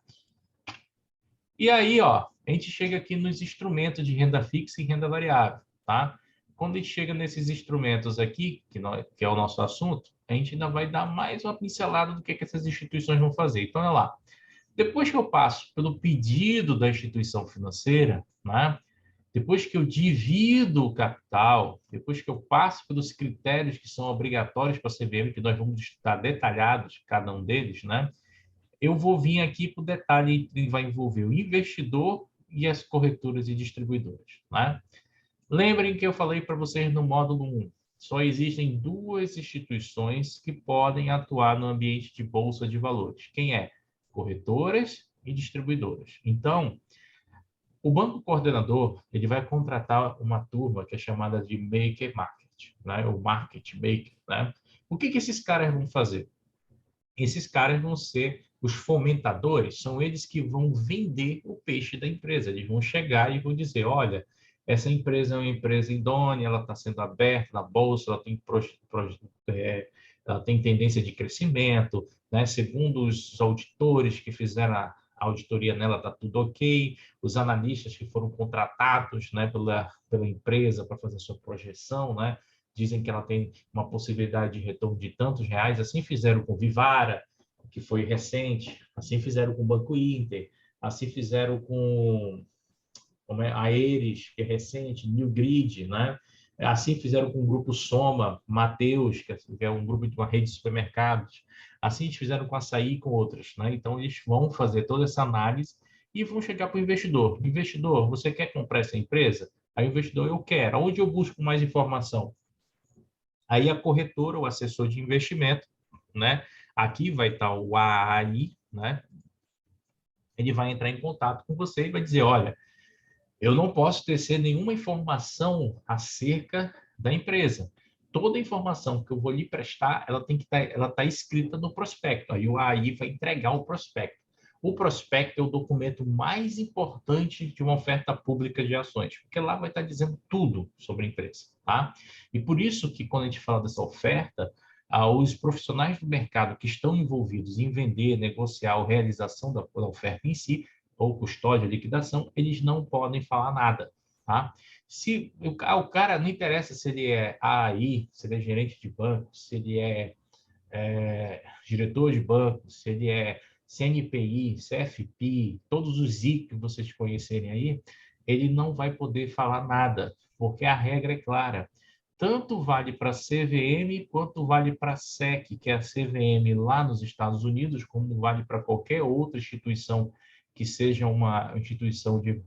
E aí, ó, a gente chega aqui nos instrumentos de renda fixa e renda variável, tá? Quando a gente chega nesses instrumentos aqui, que é o nosso assunto, a gente ainda vai dar mais uma pincelada do que essas instituições vão fazer. Então, olha lá. Depois que eu passo pelo pedido da instituição financeira, né? Depois que eu divido o capital, depois que eu passo pelos critérios que são obrigatórios para a CVM, que nós vamos estudar detalhados, cada um deles, né? Eu vou vir aqui para o detalhe que vai envolver o investidor e as corretoras e distribuidoras, né? Lembrem que eu falei para vocês no módulo 1, só existem duas instituições que podem atuar no ambiente de bolsa de valores. Quem é? Corretoras e distribuidoras. Então, o banco coordenador, ele vai contratar uma turma que é chamada de maker market, né? O market maker, né? O que esses caras vão fazer? Esses caras vão ser os fomentadores, são eles que vão vender o peixe da empresa. Eles vão chegar e vão dizer, olha, essa empresa é uma empresa idônea, ela está sendo aberta na bolsa, ela tem tendência de crescimento, né? Segundo os auditores que fizeram a auditoria nela, está tudo ok. Os analistas que foram contratados, né, pela empresa para fazer sua projeção, né, dizem que ela tem uma possibilidade de retorno de tantos reais. Assim fizeram com Vivara, que foi recente, assim fizeram com o Banco Inter, assim fizeram com a Aeres, que é recente, New Grid, né? Assim fizeram com o grupo Soma, Mateus, que é um grupo de uma rede de supermercados. Assim fizeram com a Açaí e com outras, né? Então, eles vão fazer toda essa análise e vão chegar para o investidor. Investidor, você quer comprar essa empresa? Aí o investidor, eu quero. Onde eu busco mais informação? Aí a corretora, o assessor de investimento, né? Aqui vai estar o AI, né? Ele vai entrar em contato com você e vai dizer, olha, eu não posso tecer nenhuma informação acerca da empresa. Toda informação que eu vou lhe prestar, ela tem que ela está escrita no prospecto. Aí o AI vai entregar o prospecto. O prospecto é o documento mais importante de uma oferta pública de ações, porque lá vai estar dizendo tudo sobre a empresa, tá? E por isso que quando a gente fala dessa oferta, os profissionais do mercado que estão envolvidos em vender, negociar ou realização da oferta em si, ou custódia, liquidação, eles não podem falar nada, tá? Se o cara, não interessa se ele é AI, se ele é gerente de banco, se ele é diretor de banco, se ele é CNPI, CFP, todos os I que vocês conhecerem aí, ele não vai poder falar nada, porque a regra é clara. Tanto vale para a CVM, quanto vale para a SEC, que é a CVM lá nos Estados Unidos, como vale para qualquer outra instituição que seja uma instituição de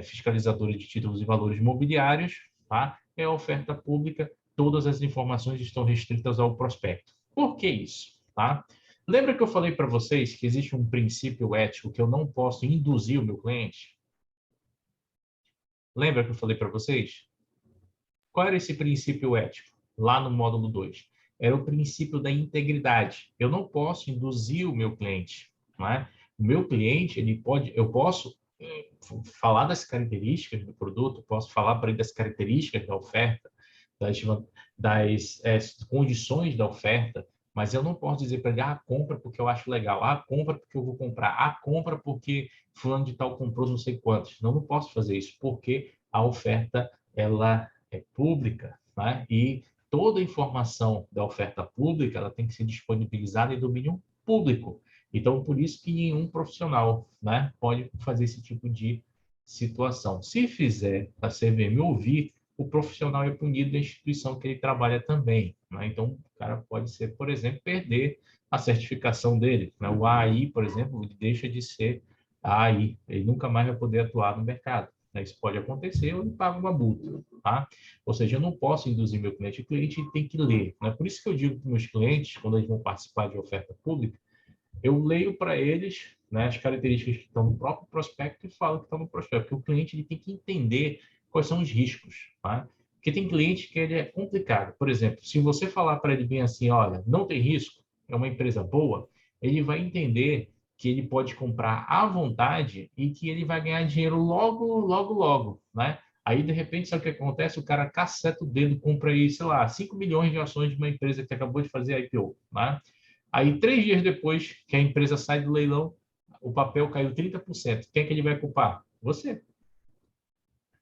fiscalizadora de títulos e valores imobiliários, tá? É a oferta pública, todas as informações estão restritas ao prospecto. Por que isso? Tá? Lembra que eu falei para vocês que existe um princípio ético que eu não posso induzir o meu cliente? Lembra que eu falei para vocês? Qual era esse princípio ético? Lá no módulo 2. Era o princípio da integridade. Eu não posso induzir o meu cliente, não é? O meu cliente, eu posso falar das características do produto, posso falar para ele das características da oferta, das condições da oferta, mas eu não posso dizer para ele, compra porque eu acho legal, compra porque eu vou comprar, compra porque fulano de tal comprou não sei quantos. Não posso fazer isso, porque a oferta, ela é pública, né? E toda a informação da oferta pública, ela tem que ser disponibilizada em domínio público. Então, por isso que nenhum profissional, né, pode fazer esse tipo de situação. Se fizer a CVM ouvir, o profissional é punido da instituição que ele trabalha também, né? Então, o cara pode ser, por exemplo, perder a certificação dele, né? O AI, por exemplo, ele deixa de ser AI, ele nunca mais vai poder atuar no mercado, né? Isso pode acontecer, ou ele paga uma multa, tá? Ou seja, eu não posso induzir meu cliente, o cliente tem que ler, né? Por isso que eu digo para meus clientes, quando eles vão participar de oferta pública, eu leio para eles, né, as características que estão no próprio prospecto e falo que estão no prospecto, porque o cliente ele tem que entender quais são os riscos, tá? Porque tem cliente que ele é complicado. Por exemplo, se você falar para ele bem assim, olha, não tem risco, é uma empresa boa, ele vai entender que ele pode comprar à vontade e que ele vai ganhar dinheiro logo, logo, logo, né? Aí, de repente, sabe o que acontece? O cara caceta o dedo, compra aí, sei lá, 5 milhões de ações de uma empresa que acabou de fazer IPO, né? Aí, 3 dias depois que a empresa sai do leilão, o papel caiu 30%. Quem é que ele vai culpar? Você.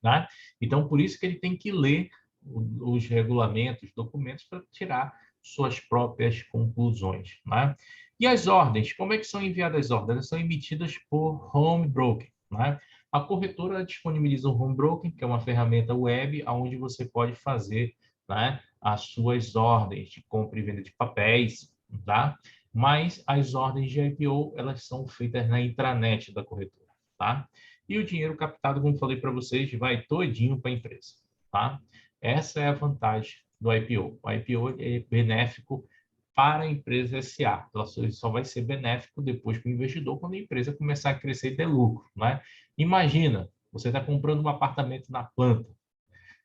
Né? Então, por isso que ele tem que ler os regulamentos, documentos, para tirar suas próprias conclusões. Né? E as ordens? Como é que são enviadas as ordens? Elas são emitidas por home broker. Né? A corretora disponibiliza o home broker, que é uma ferramenta web, onde você pode fazer, né, as suas ordens de compra e venda de papéis, tá? Mas as ordens de IPO, elas são feitas na intranet da corretora, tá? E o dinheiro captado, como falei para vocês, vai todinho para a empresa, tá? Essa é a vantagem do IPO. O IPO é benéfico para a empresa SA. Ela só vai ser benéfico depois para o investidor, quando a empresa começar a crescer e ter lucro, né? Imagina, você está comprando um apartamento na planta.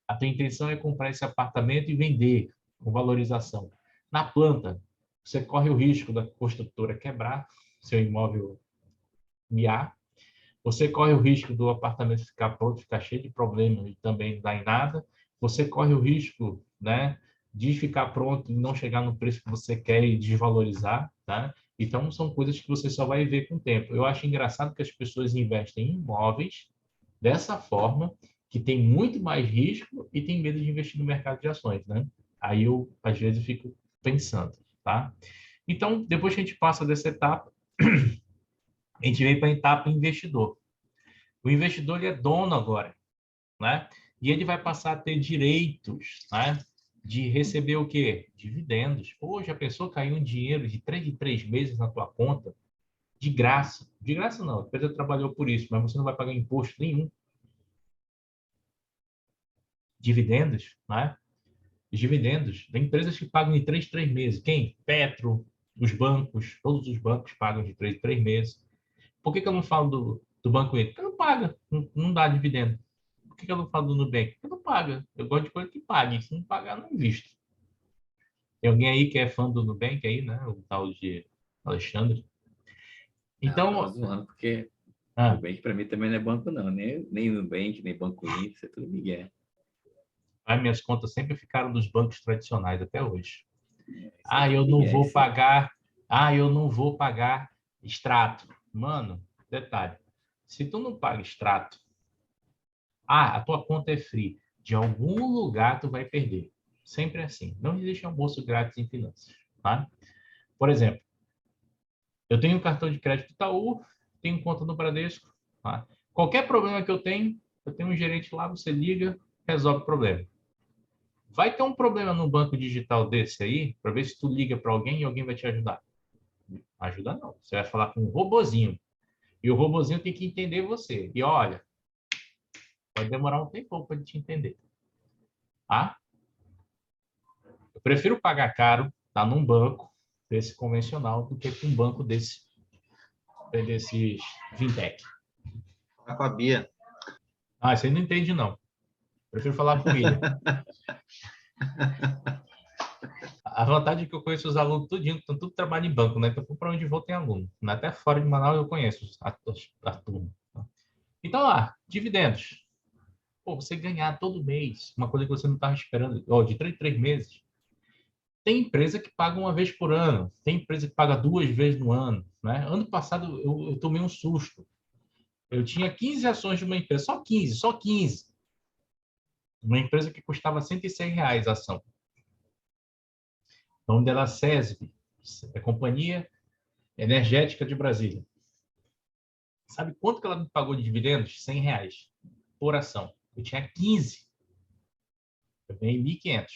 A tua intenção é comprar esse apartamento e vender com valorização. Na planta, você corre o risco da construtora quebrar, seu imóvel miar. Você corre o risco do apartamento ficar pronto, ficar cheio de problemas e também não dar em nada. Você corre o risco, né, de ficar pronto e não chegar no preço que você quer e desvalorizar, tá? Então, são coisas que você só vai ver com o tempo. Eu acho engraçado que as pessoas investem em imóveis dessa forma, que tem muito mais risco e tem medo de investir no mercado de ações, né? Aí eu, às vezes, fico pensando, tá? Então, depois que a gente passa dessa etapa, a gente vem para a etapa investidor. O investidor ele é dono agora, né? E ele vai passar a ter direitos, né? De receber o quê? Dividendos. Pô, já pensou cair um dinheiro de 3 em 3 meses na tua conta? De graça. De graça não, a empresa trabalhou por isso, mas você não vai pagar imposto nenhum. Dividendos, né? Os dividendos. Tem empresas que pagam de 3 em 3 meses. Quem? Petro, os bancos, todos os bancos pagam de 3 em 3 meses. Por que eu não falo do Banco Inter? Porque não paga, não dá dividendo. Por que eu não falo do Nubank? Porque não paga. Eu gosto de coisa que pague. Se não pagar, não invisto. Tem alguém aí que é fã do Nubank aí, né? O tal de Alexandre. Então, Então, zoando, porque ah, Nubank para mim também não é banco, não. Nem Nubank, nem Banco Inter, isso é tudo Miguel. minhas contas sempre ficaram dos bancos tradicionais até hoje. Isso é tudo Eu não Miguel. vou pagar. Eu não vou pagar extrato. Mano, detalhe. Se tu não paga extrato, a tua conta é free. De algum lugar tu vai perder. Sempre assim. Não existe almoço grátis em finanças, tá? Por exemplo, eu tenho um cartão de crédito Itaú, tenho conta no Bradesco, tá? Qualquer problema que eu tenho um gerente lá, você liga, resolve o problema. Vai ter um problema no banco digital desse aí, para ver se tu liga para alguém e alguém vai te ajudar. Ajuda não. Você vai falar com um robozinho. E o robozinho tem que entender você. E olha, vai demorar um tempo para ele te entender. Tá? Eu prefiro pagar caro, tá, num banco desse convencional do que com um banco desses fintech. Fala com a Bia. Você não entende, não. Prefiro falar com o William. A vantagem é que eu conheço os alunos tudinho, que estão tudo trabalhando em banco, né? Então, para onde vou tem aluno. Até fora de Manaus eu conheço a turma. Então, lá, dividendos. Pô, você ganhar todo mês, uma coisa que você não estava esperando, de 3 em 3 meses. Tem empresa que paga uma vez por ano, tem empresa que paga 2 vezes no ano, né? Ano passado eu tomei um susto. Eu tinha 15 ações de uma empresa, só 15. Uma empresa que custava R$ 106 a ação. O nome dela é CESB, é Companhia Energética de Brasília. Sabe quanto que ela me pagou de dividendos? R$ 100 por ação. Eu tinha 15. Eu ganhei 1.500.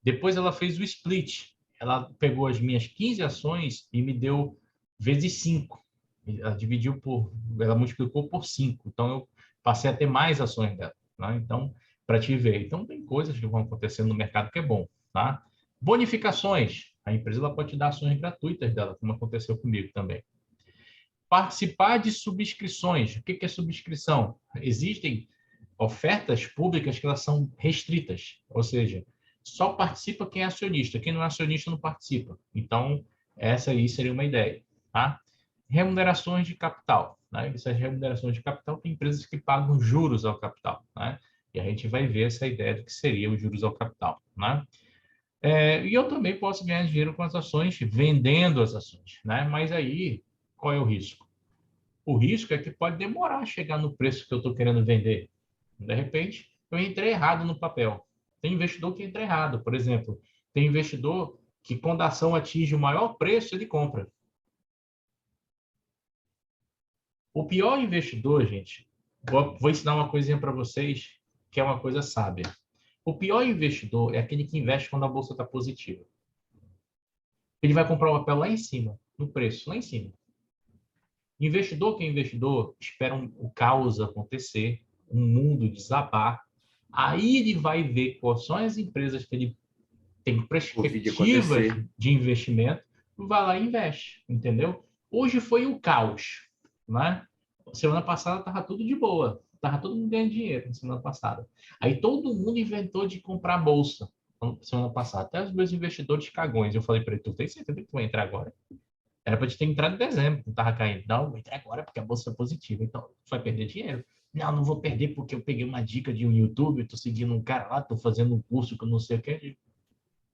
Depois ela fez o split. ela pegou as minhas 15 ações e me deu vezes 5. Ela multiplicou por 5. Então, eu passei a ter mais ações dela. Né? Então, para te ver. Então, tem coisas que vão acontecendo no mercado que é bom. Tá? Bonificações. A empresa ela pode te dar ações gratuitas dela, como aconteceu comigo também. Participar de subscrições. O que é subscrição? Existem ofertas públicas que elas são restritas, ou seja, só participa quem é acionista, quem não é acionista não participa. Então, essa aí seria uma ideia. Tá? Remunerações de capital. Né? Essas remunerações de capital tem empresas que pagam juros ao capital. Né? E a gente vai ver essa ideia do que seria os juros ao capital. Né? E eu também posso ganhar dinheiro com as ações, vendendo as ações. Né? Mas aí, qual é o risco? O risco é que pode demorar a chegar no preço que eu estou querendo vender. De repente, eu entrei errado no papel. Tem investidor que entra errado. Por exemplo, tem investidor que, quando a ação atinge o maior preço, ele compra. O pior investidor, gente, vou ensinar uma coisinha para vocês, que é uma coisa sábia. O pior investidor é aquele que investe quando a bolsa está positiva. Ele vai comprar o papel lá em cima, no preço, lá em cima. Investidor que é investidor, espera o caos acontecer, um mundo desabar, aí ele vai ver quais são as empresas que ele tem perspectivas de investimento, vai lá e investe, entendeu? Hoje foi o caos, né? Semana passada estava tudo de boa, estava todo mundo ganhando dinheiro na semana passada. Aí todo mundo inventou de comprar bolsa semana passada, até os meus investidores cagões. Eu falei para ele, tu tem certeza que tu vai entrar agora? Era para te ter entrado em dezembro, não estava caindo. Não, vou entrar agora porque a bolsa é positiva. Então, tu vai perder dinheiro. Não, não vou perder porque eu peguei uma dica de um YouTube, estou seguindo um cara lá, estou fazendo um curso que eu não sei o que.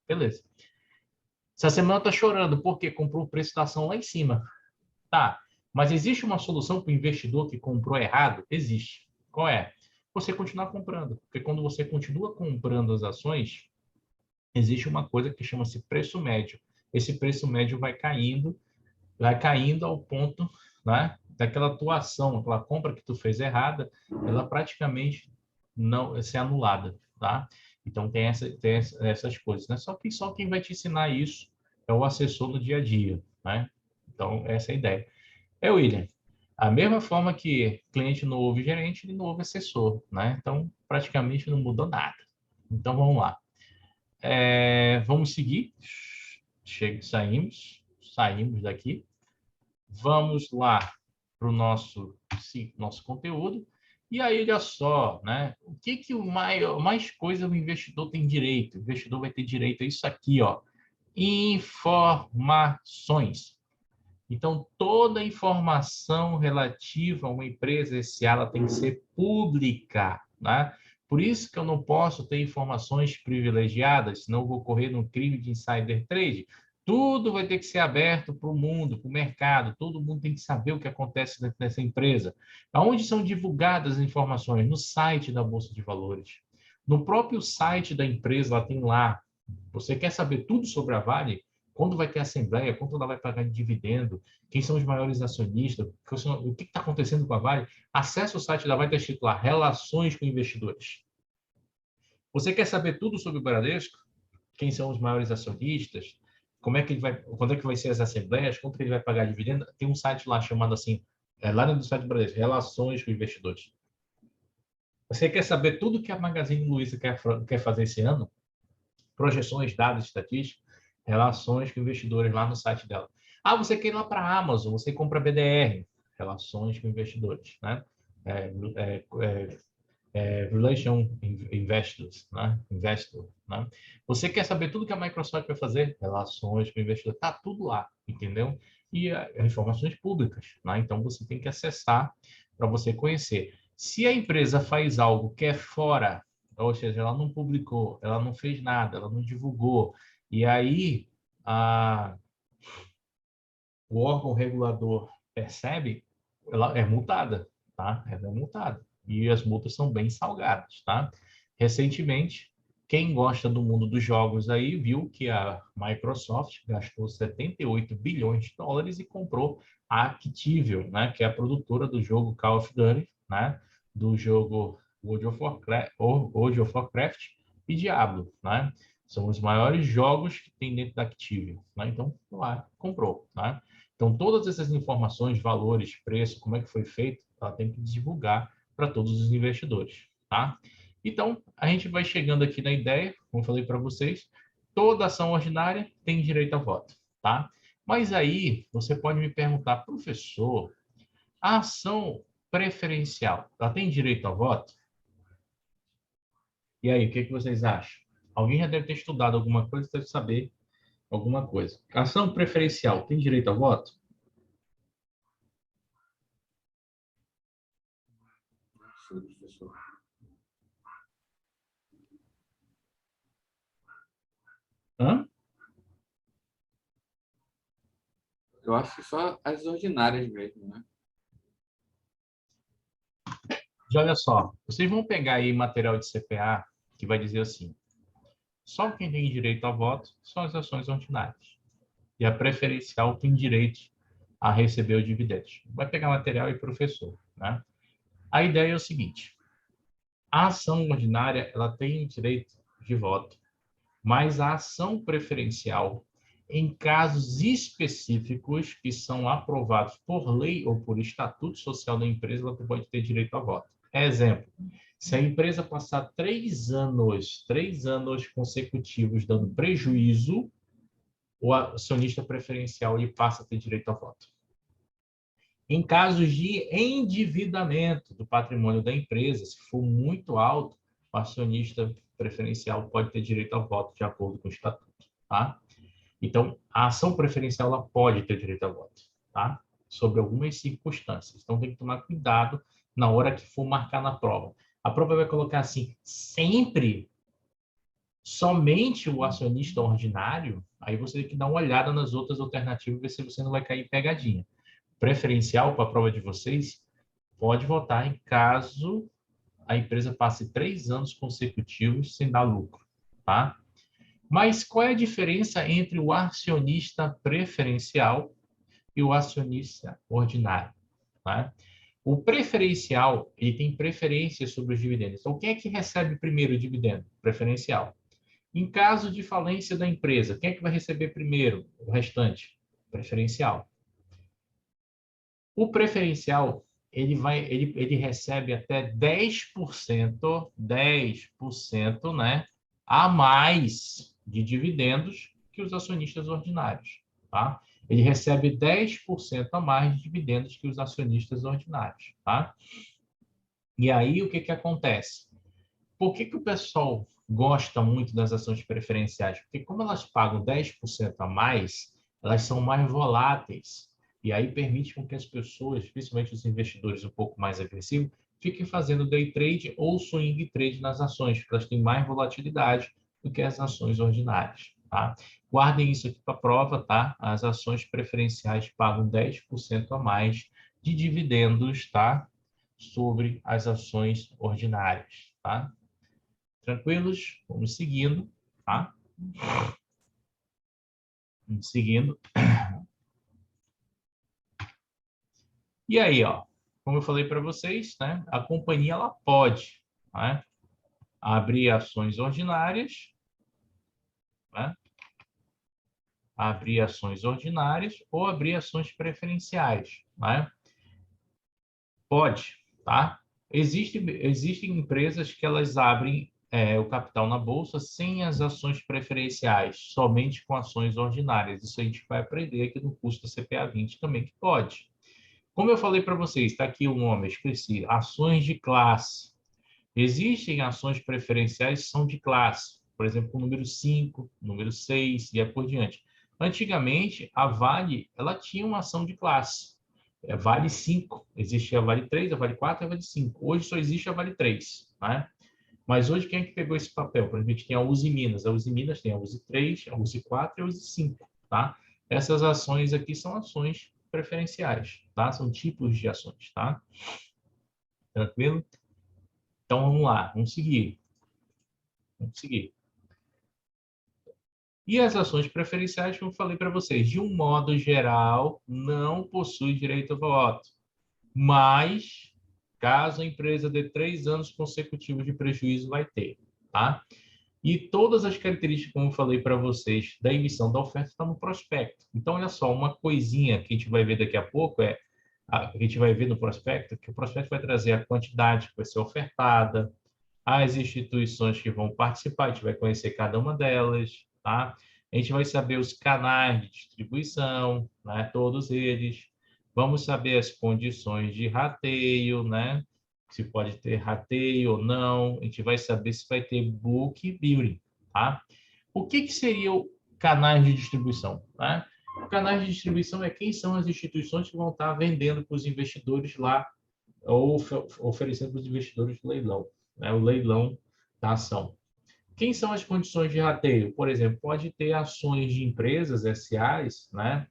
Beleza. Essa semana está chorando porque comprou o preço da ação lá em cima. Tá, mas existe uma solução para o investidor que comprou errado? Existe. Qual é? Você continuar comprando. Porque quando você continua comprando as ações, existe uma coisa que chama-se preço médio. Esse preço médio vai caindo ao ponto, né, daquela tua ação, aquela compra que tu fez errada, ela praticamente não ser anulada, tá? Então tem essas coisas, né? Só quem vai te ensinar isso é o assessor no dia a dia, né? Então essa é a ideia. William, a mesma forma que cliente não ouve gerente, ele não ouve assessor, né? Então praticamente não mudou nada. Então vamos lá. Vamos seguir. Saímos daqui. Vamos lá para o nosso conteúdo. E aí, olha só, né? O que mais coisa o investidor tem direito? O investidor vai ter direito a isso aqui, ó. Informações. Então, toda informação relativa a uma empresa SA, ela tem que ser pública, né? Por isso que eu não posso ter informações privilegiadas, senão eu vou correr no crime de insider trade. Tudo vai ter que ser aberto para o mundo, para o mercado. Todo mundo tem que saber o que acontece dentro dessa empresa. Aonde são divulgadas as informações? No site da Bolsa de Valores. No próprio site da empresa, ela tem lá. Você quer saber tudo sobre a Vale? Quando vai ter assembleia? Quanto ela vai pagar de dividendo? Quem são os maiores acionistas? O que está acontecendo com a Vale? Acesse o site da Vale, está escrito lá, Relações com Investidores. Você quer saber tudo sobre o Bradesco? Quem são os maiores acionistas? Quando é que vai ser as assembleias, quanto que ele vai pagar dividendo? Tem um site lá chamado assim, lá no site do Bradesco, Relações com Investidores. Você quer saber tudo que a Magazine Luiza quer fazer esse ano? Projeções, dados, estatísticas, relações com investidores lá no site dela. Você quer ir lá para a Amazon, você compra BDR, relações com investidores, né? Relation Investors, né? Investor, né? Você quer saber tudo que a Microsoft vai fazer? Relações com investidores, tá tudo lá, entendeu? E informações públicas, né? Então você tem que acessar para você conhecer. Se a empresa faz algo que é fora, ou seja, ela não publicou, ela não fez nada, ela não divulgou, e aí o órgão regulador percebe, ela é multada, tá? Ela é multada. E as multas são bem salgadas, tá? Recentemente, quem gosta do mundo dos jogos aí viu que a Microsoft gastou 78 bilhões de dólares e comprou a Activision, né? Que é a produtora do jogo Call of Duty, né? Do jogo World of Warcraft e Diablo, né? São os maiores jogos que tem dentro da Activia, né? Então, lá, comprou, tá? Então, todas essas informações, valores, preço, como é que foi feito, ela tem que divulgar para todos os investidores, tá? Então, a gente vai chegando aqui na ideia, como eu falei para vocês, toda ação ordinária tem direito a voto, tá? Mas aí, você pode me perguntar, professor, a ação preferencial, ela tem direito a voto? E aí, o que vocês acham? Alguém já deve ter estudado alguma coisa, deve saber alguma coisa. Ação preferencial tem direito a voto? Sim, professor. Hã? Eu acho que só as ordinárias mesmo, né? E olha só, vocês vão pegar aí material de CPA que vai dizer assim, só quem tem direito a voto são as ações ordinárias. E a preferencial tem direito a receber o dividendo. Vai pegar material e professor, né? A ideia é o seguinte, a ação ordinária, ela tem direito de voto, mas a ação preferencial, em casos específicos que são aprovados por lei ou por estatuto social da empresa, ela pode ter direito a voto. Exemplo, se a empresa passar 3 anos consecutivos dando prejuízo, o acionista preferencial ele passa a ter direito a voto. Em casos de endividamento do patrimônio da empresa, se for muito alto, o acionista preferencial pode ter direito a voto de acordo com o estatuto, tá? Então, a ação preferencial ela pode ter direito a voto, tá? Sobre algumas circunstâncias. Então, tem que tomar cuidado na hora que for marcar na prova. A prova vai colocar assim, sempre, somente o acionista ordinário, aí você tem que dar uma olhada nas outras alternativas e ver se você não vai cair em pegadinha. Preferencial para a prova de vocês, pode votar em caso a empresa passe 3 anos consecutivos sem dar lucro, tá? Mas qual é a diferença entre o acionista preferencial e o acionista ordinário? Tá? O preferencial, ele tem preferência sobre os dividendos. Então, quem é que recebe primeiro o dividendo? Preferencial. Em caso de falência da empresa, quem é que vai receber primeiro o restante? Preferencial. O preferencial, ele recebe até 10%, né, a mais de dividendos que os acionistas ordinários, tá? Ele recebe 10% a mais de dividendos que os acionistas ordinários, tá? E aí, o que acontece? Por que o pessoal gosta muito das ações preferenciais? Porque como elas pagam 10% a mais, elas são mais voláteis. E aí permite com que as pessoas, principalmente os investidores um pouco mais agressivos, fiquem fazendo day trade ou swing trade nas ações, porque elas têm mais volatilidade do que as ações ordinárias, tá? Guardem isso aqui para a prova, tá? As ações preferenciais pagam 10% a mais de dividendos, tá? Sobre as ações ordinárias, tá? Tranquilos? Vamos seguindo, tá? Vamos seguindo. E aí, ó, como eu falei para vocês, né? A companhia ela pode, né, abrir ações ordinárias, né? Abrir ações ordinárias ou abrir ações preferenciais, né? Pode, tá? Existem empresas que elas abrem o capital na bolsa sem as ações preferenciais, somente com ações ordinárias. Isso a gente vai aprender aqui no curso da CPA 20 também, que pode. Como eu falei para vocês, está aqui o nome, esqueci, ações de classe. Existem ações preferenciais que são de classe, por exemplo, o número 5, número 6 e assim por diante. Antigamente, a Vale ela tinha uma ação de classe. Vale 5, existia a Vale 3, a Vale 4 e a Vale 5. Hoje só existe a Vale 3, né? Mas hoje quem é que pegou esse papel? Por exemplo, a gente tem a Uzi Minas. A Uzi Minas tem a Uzi 3, a Uzi 4 e a Uzi 5, tá? Essas ações aqui são ações preferenciais, tá? São tipos de ações, tá? Tranquilo? Então, vamos lá, vamos seguir. Vamos seguir. E as ações preferenciais, como eu falei para vocês, de um modo geral, não possui direito a voto. Mas, caso a empresa dê 3 anos consecutivos de prejuízo, vai ter, tá? E todas as características, como eu falei para vocês, da emissão da oferta estão no prospecto. Então, olha só, uma coisinha que a gente vai ver daqui a pouco a gente vai ver no prospecto, que o prospecto vai trazer a quantidade que vai ser ofertada, as instituições que vão participar, a gente vai conhecer cada uma delas, tá? A gente vai saber os canais de distribuição, né? Todos eles. Vamos saber as condições de rateio, né? Se pode ter rateio ou não. A gente vai saber se vai ter book building, tá? O que seriam canais de distribuição, tá? Canais de distribuição é quem são as instituições que vão estar vendendo para os investidores lá ou oferecendo para os investidores no leilão, né? O leilão da ação. Quem são as condições de rateio? Por exemplo, pode ter ações de empresas SAs, né?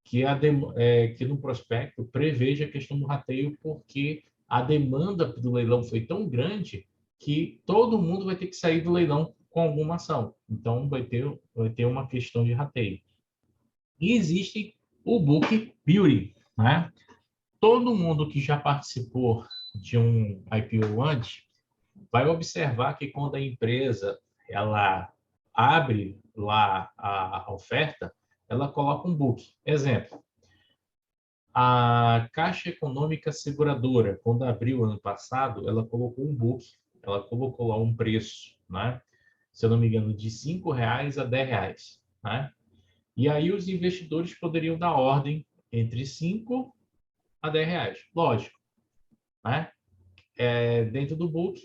Que no prospecto preveja a questão do rateio, porque a demanda do leilão foi tão grande que todo mundo vai ter que sair do leilão com alguma ação. Então, vai ter uma questão de rateio. E existe o book building, né? Todo mundo que já participou de um IPO antes vai observar que quando a empresa ela abre lá a oferta, ela coloca um book. Exemplo, a Caixa Econômica Seguradora, quando abriu ano passado, ela colocou um book, ela colocou lá um preço, né? Se eu não me engano, de R$ 5 a R$ 10, né? E aí os investidores poderiam dar ordem entre 5 a R$ 10, lógico, né? Dentro do book,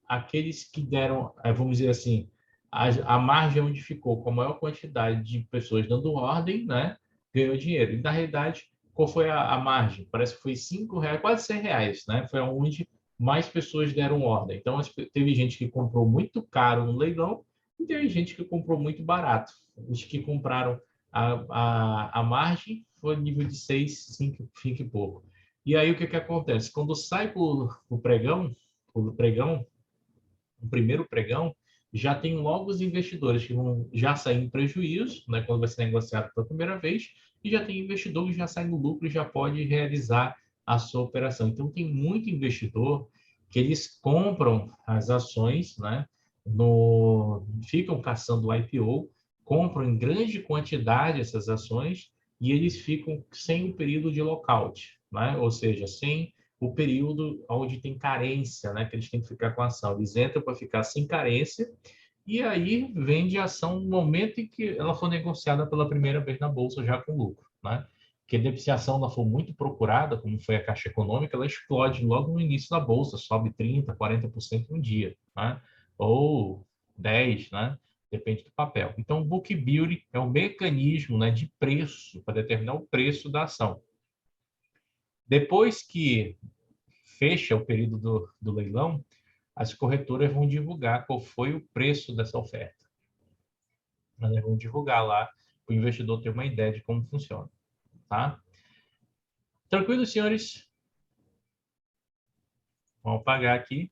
aqueles que deram, vamos dizer assim, a margem onde ficou com a maior quantidade de pessoas dando ordem, né, ganhou dinheiro. E, na realidade, qual foi a margem? Parece que foi R$ 5, quase R$ 100, né? Foi onde mais pessoas deram ordem. Então, teve gente que comprou muito caro no leilão e teve gente que comprou muito barato. Os que compraram a margem foi nível de 6, 5 e pouco. E aí, o que acontece? Quando sai o pregão, o primeiro pregão, já tem logo os investidores que vão já sair em prejuízo, né, quando vai ser negociado pela primeira vez, e já tem investidor que já sai no lucro e já pode realizar a sua operação. Então, tem muito investidor que eles compram as ações, né, ficam caçando o IPO, compram em grande quantidade essas ações e eles ficam sem o período de lockout, né, ou seja, sem o período onde tem carência, né, que eles têm que ficar com a ação. Eles entram para ficar sem carência e aí vende a ação no momento em que ela for negociada pela primeira vez na bolsa, já com lucro, né? Porque se a ação ela for muito procurada, como foi a Caixa Econômica, ela explode logo no início da bolsa, sobe 30%, 40% um dia, né? Ou 10%, né? Depende do papel. Então, o book building é um mecanismo, né, de preço, para determinar o preço da ação. Depois que fecha o período do leilão, as corretoras vão divulgar qual foi o preço dessa oferta. Elas vão divulgar lá para o investidor ter uma ideia de como funciona. Tá? Tranquilo, senhores? Vamos apagar aqui.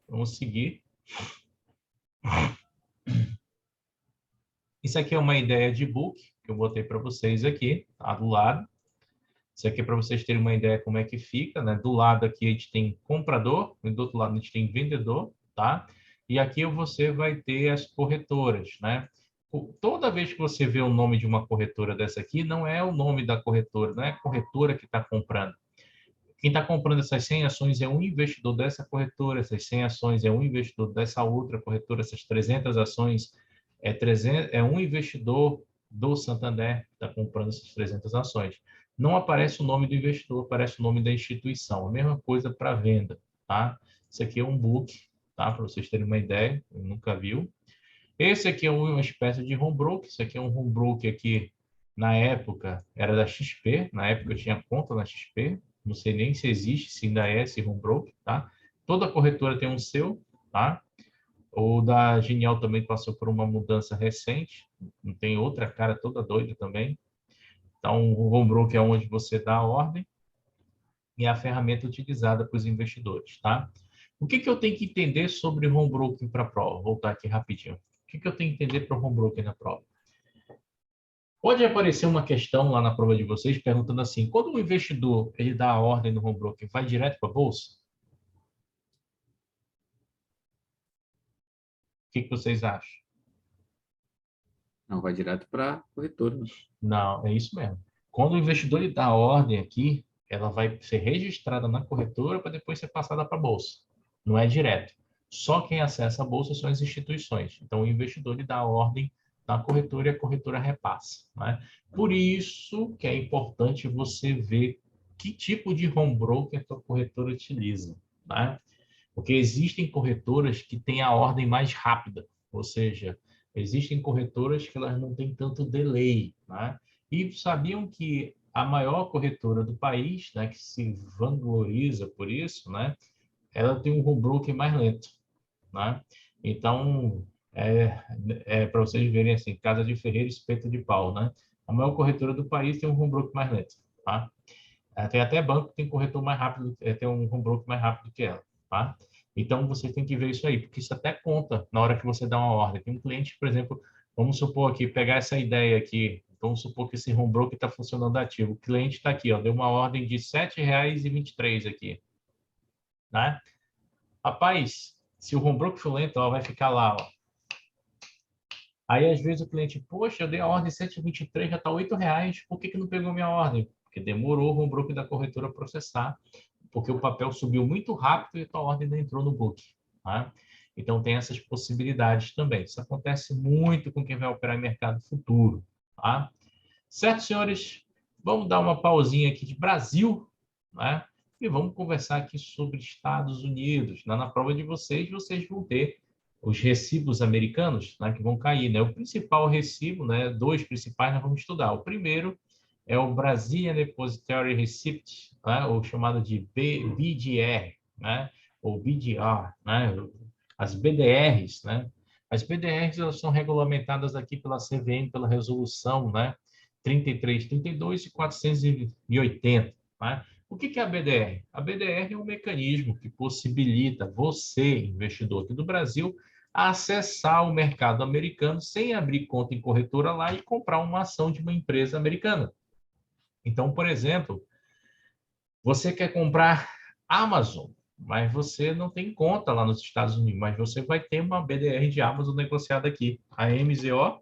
Vamos seguir. Isso aqui é uma ideia de book que eu botei para vocês aqui, tá? Do lado. Isso aqui é para vocês terem uma ideia como é que fica, né? Do lado aqui a gente tem comprador, e do outro lado a gente tem vendedor, tá? E aqui você vai ter as corretoras, né? Toda vez que você vê o nome de uma corretora dessa aqui, não é o nome da corretora, não é a corretora que está comprando. Quem está comprando essas 100 ações é um investidor dessa corretora, essas 100 ações é um investidor dessa outra corretora, essas 300 ações é um investidor do Santander que está comprando essas 300 ações. Não aparece o nome do investidor, aparece o nome da instituição. A mesma coisa para venda, tá? Isso aqui é um book, tá? Para vocês terem uma ideia, eu nunca viu. Esse aqui é uma espécie de home broker. Isso aqui é um home broker que, na época, era da XP. Na época eu tinha conta na XP. Não sei nem se existe, se ainda é esse home broker, tá? Toda corretora tem um seu, tá? O da Genial também passou por uma mudança recente. Não tem outra cara toda doida também. Então, o home broker é onde você dá a ordem e é a ferramenta utilizada para os investidores, tá? O que eu tenho que entender sobre home broker para a prova? Vou voltar aqui rapidinho. O que eu tenho que entender para o home broker na prova? Pode aparecer uma questão lá na prova de vocês perguntando assim, quando o investidor ele dá a ordem no home broker, vai direto para a bolsa? que vocês acham? Não, vai direto para a corretora. Né? Não, é isso mesmo. Quando o investidor lhe dá a ordem aqui, ela vai ser registrada na corretora para depois ser passada para a bolsa. Não é direto. Só quem acessa a bolsa são as instituições. Então, o investidor lhe dá a ordem na corretora e a corretora repassa. Né? Por isso que é importante você ver que tipo de home broker a sua corretora utiliza. Né? Porque existem corretoras que têm a ordem mais rápida, ou seja, existem corretoras que elas não têm tanto delay, né? E sabiam que a maior corretora do país, né, que se vangloriza por isso, né, ela tem um home broker mais lento, né? Então, para vocês verem assim, casa de ferreiro, espeto de pau, né? A maior corretora do país tem um home broker mais lento, tá? Tem até banco que tem corretor mais rápido, tem um home broker mais rápido que ela, tá? Então, você tem que ver isso aí, porque isso até conta na hora que você dá uma ordem. Tem um cliente, por exemplo, vamos supor aqui, pegar essa ideia aqui, vamos supor que esse home broker está funcionando ativo. O cliente está aqui, ó, deu uma ordem de R$ 7,23 aqui, né? Rapaz, se o home broker for lento, ó, vai ficar lá, ó. Aí, às vezes, o cliente, poxa, eu dei a ordem 7,23, já está R$ 8,00, por que não pegou minha ordem? Porque demorou o home broker da corretora processar, porque o papel subiu muito rápido e a tua ordem não entrou no book. Tá? Então, tem essas possibilidades também. Isso acontece muito com quem vai operar em mercado futuro. Tá? Certo, senhores? Vamos dar uma pausinha aqui de Brasil, né? E vamos conversar aqui sobre Estados Unidos. Na prova de vocês vão ter os recibos americanos, né, que vão cair. Né? O principal recibo, né, dois principais nós vamos estudar. O primeiro é o Brazilian Depositary Receipt, né, ou chamado de BDR, né, ou BDR, né, as BDRs, né. As BDRs elas são regulamentadas aqui pela CVM, pela resolução, né, 3332 e 480, né. O que é a BDR? A BDR é um mecanismo que possibilita você, investidor aqui do Brasil, acessar o mercado americano sem abrir conta em corretora lá e comprar uma ação de uma empresa americana. Então, por exemplo, você quer comprar Amazon, mas você não tem conta lá nos Estados Unidos, mas você vai ter uma BDR de Amazon negociada aqui, a MZO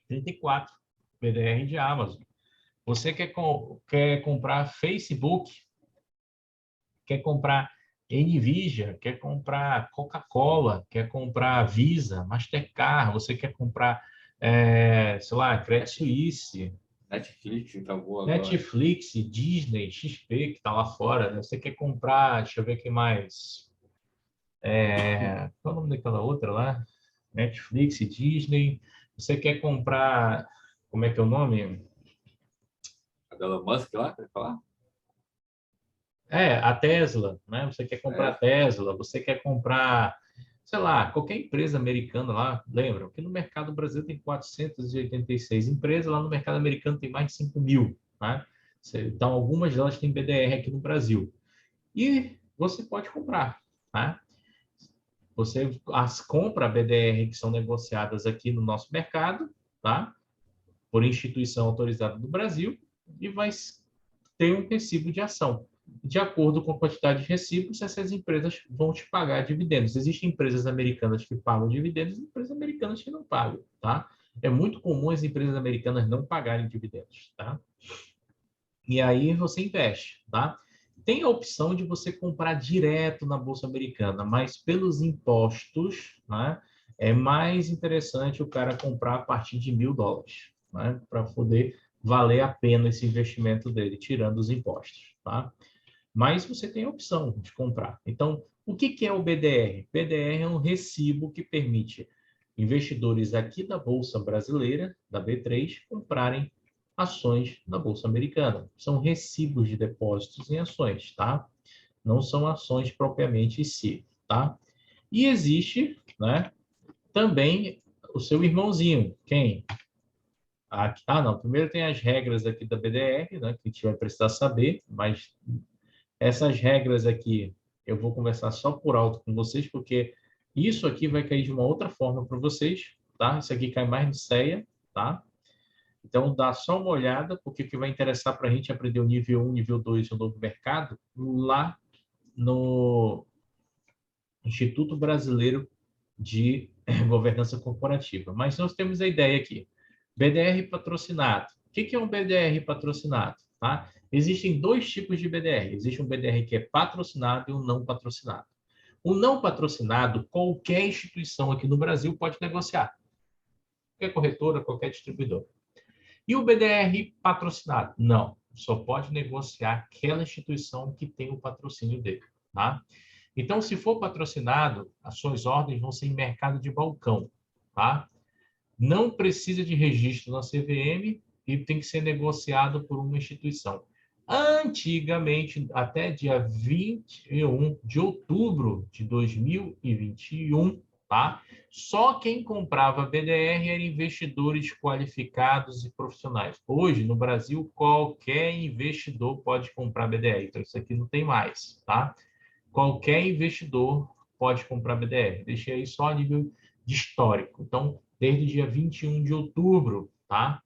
34, BDR de Amazon. Você quer comprar Facebook, quer comprar Nvidia, quer comprar Coca-Cola, quer comprar Visa, Mastercard, você quer comprar, sei lá, Credit Suisse, Netflix acabou agora. Netflix, Disney, XP, que está lá fora, né? Você quer comprar, deixa eu ver o que mais. Qual é o nome daquela outra lá? Netflix, Disney. Você quer comprar, como é que é o nome? A Elon Musk lá, quer falar? A Tesla, né? Você quer comprar Tesla, você quer comprar, sei lá, qualquer empresa americana lá, lembra? Que no mercado brasileiro tem 486 empresas, lá no mercado americano tem mais de 5.000, né? Então, algumas delas têm BDR aqui no Brasil. E você pode comprar, tá? Você compra BDR que são negociadas aqui no nosso mercado, tá? Por instituição autorizada do Brasil, e vai ter um recibo de ação. De acordo com a quantidade de recibos, essas empresas vão te pagar dividendos. Existem empresas americanas que pagam dividendos e empresas americanas que não pagam, tá? É muito comum as empresas americanas não pagarem dividendos, tá? E aí você investe, tá? Tem a opção de você comprar direto na Bolsa Americana, mas pelos impostos, né, é mais interessante o cara comprar a partir de $1.000, né, para poder valer a pena esse investimento dele, tirando os impostos, tá? Mas você tem a opção de comprar. Então, o que é o BDR? BDR é um recibo que permite investidores aqui da Bolsa Brasileira, da B3, comprarem ações na Bolsa Americana. São recibos de depósitos em ações, tá? Não são ações propriamente em si, tá? E existe, né, também o seu irmãozinho. Quem? Não. Primeiro tem as regras aqui da BDR, né, que a gente vai precisar saber, mas essas regras aqui eu vou conversar só por alto com vocês, porque isso aqui vai cair de uma outra forma para vocês, tá? Isso aqui cai mais no CEA, tá? Então, dá só uma olhada, porque o que vai interessar para a gente é aprender o nível 1, nível 2 do novo mercado, lá no Instituto Brasileiro de governança corporativa. Mas nós temos a ideia aqui. BDR patrocinado. O que é um BDR patrocinado? Tá? Existem dois tipos de BDR. Existe um BDR que é patrocinado e um não patrocinado. O não patrocinado, qualquer instituição aqui no Brasil pode negociar. Qualquer corretora, qualquer distribuidor. E o BDR patrocinado? Não. Só pode negociar aquela instituição que tem o patrocínio dele. Tá? Então, se for patrocinado, as suas ordens vão ser em mercado de balcão. Tá? Não precisa de registro na CVM e tem que ser negociado por uma instituição. Antigamente, até dia 21 de outubro de 2021, tá? Só quem comprava BDR eram investidores qualificados e profissionais. Hoje, no Brasil, qualquer investidor pode comprar BDR. Então, isso aqui não tem mais, tá? Qualquer investidor pode comprar BDR. Deixei aí só a nível de histórico. Então, desde o dia 21 de outubro, tá?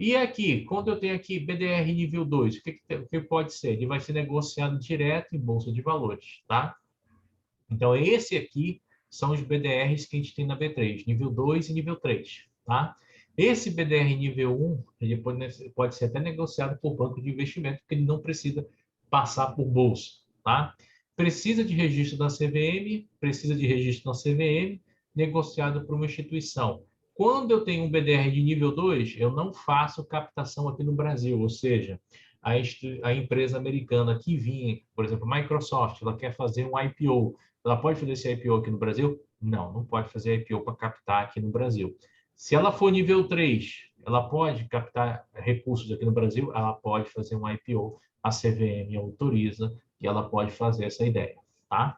E aqui, quando eu tenho aqui BDR nível 2, o que pode ser? Ele vai ser negociado direto em bolsa de valores, tá? Então, esse aqui são os BDRs que a gente tem na B3, nível 2 e nível 3, tá? Esse BDR nível 1, ele pode ser até negociado por banco de investimento, porque ele não precisa passar por bolsa, tá? Precisa de registro na CVM, negociado por uma instituição. Quando eu tenho um BDR de nível 2, eu não faço captação aqui no Brasil, ou seja, a empresa americana que vinha, por exemplo, Microsoft, ela quer fazer um IPO, ela pode fazer esse IPO aqui no Brasil? Não, não pode fazer IPO para captar aqui no Brasil. Se ela for nível 3, ela pode captar recursos aqui no Brasil? Ela pode fazer um IPO, a CVM autoriza e ela pode fazer essa ideia, tá?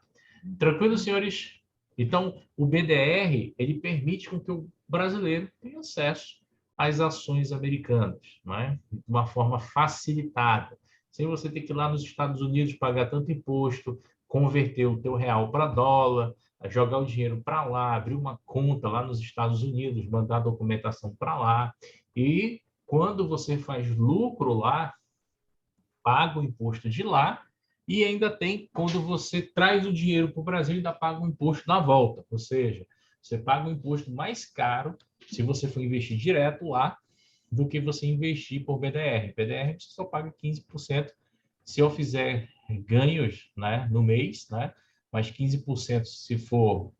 Tranquilo, senhores? Então, o BDR, ele permite com que o brasileiro tenha acesso às ações americanas, não é? De uma forma facilitada, sem você ter que ir lá nos Estados Unidos pagar tanto imposto, converter o teu real para dólar, jogar o dinheiro para lá, abrir uma conta lá nos Estados Unidos, mandar a documentação para lá. E quando você faz lucro lá, paga o imposto de lá, e ainda tem, quando você traz o dinheiro para o Brasil, ainda paga um imposto na volta. Ou seja, você paga um imposto mais caro se você for investir direto lá do que você investir por BDR. BDR você só paga 15% se eu fizer ganhos, né, no mês, né, mas 15% se for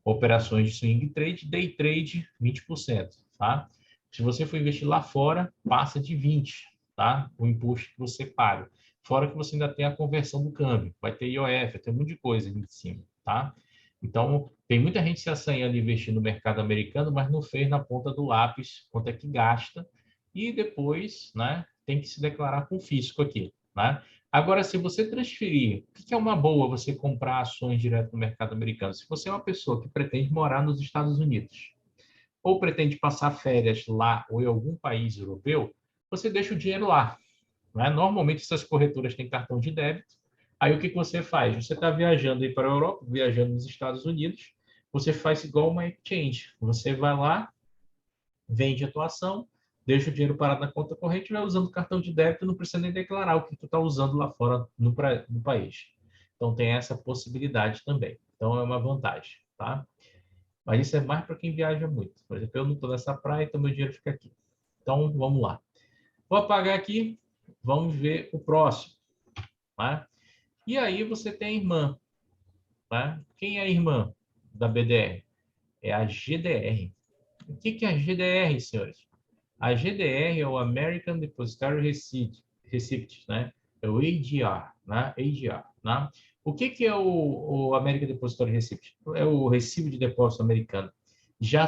operações de swing trade, day trade 20%, tá? Se você for investir lá fora, passa de 20%, tá? O imposto que você paga. Fora que você ainda tem a conversão do câmbio, vai ter IOF, vai ter um monte de coisa ali em cima, tá? Então, tem muita gente se assanhando investir no mercado americano, mas não fez na ponta do lápis quanto é que gasta, e depois, né, tem que se declarar com o fisco aqui, né? Agora, se você transferir, o que é uma boa você comprar ações direto no mercado americano? Se você é uma pessoa que pretende morar nos Estados Unidos, ou pretende passar férias lá ou em algum país europeu, você deixa o dinheiro lá, né? Normalmente, essas corretoras têm cartão de débito. Aí, o que você faz? Você está viajando aí para a Europa, viajando nos Estados Unidos, você faz igual uma exchange. Você vai lá, vende a tua ação, deixa o dinheiro parado na conta corrente, vai usando o cartão de débito, não precisa nem declarar o que tu está usando lá fora no país. Então, tem essa possibilidade também. Então, é uma vantagem, tá? Mas isso é mais para quem viaja muito. Por exemplo, eu não estou nessa praia, então meu dinheiro fica aqui. Então, vamos lá. Vou apagar aqui, vamos ver o próximo. Tá? E aí você tem a irmã. Tá? Quem é a irmã da BDR? É a GDR. O que é a GDR, senhores? A GDR é o American Depositary Receipt, né? É o ADR, né? ADR, né? O que é o American Depositary Receipt? É o recibo de depósito americano. Já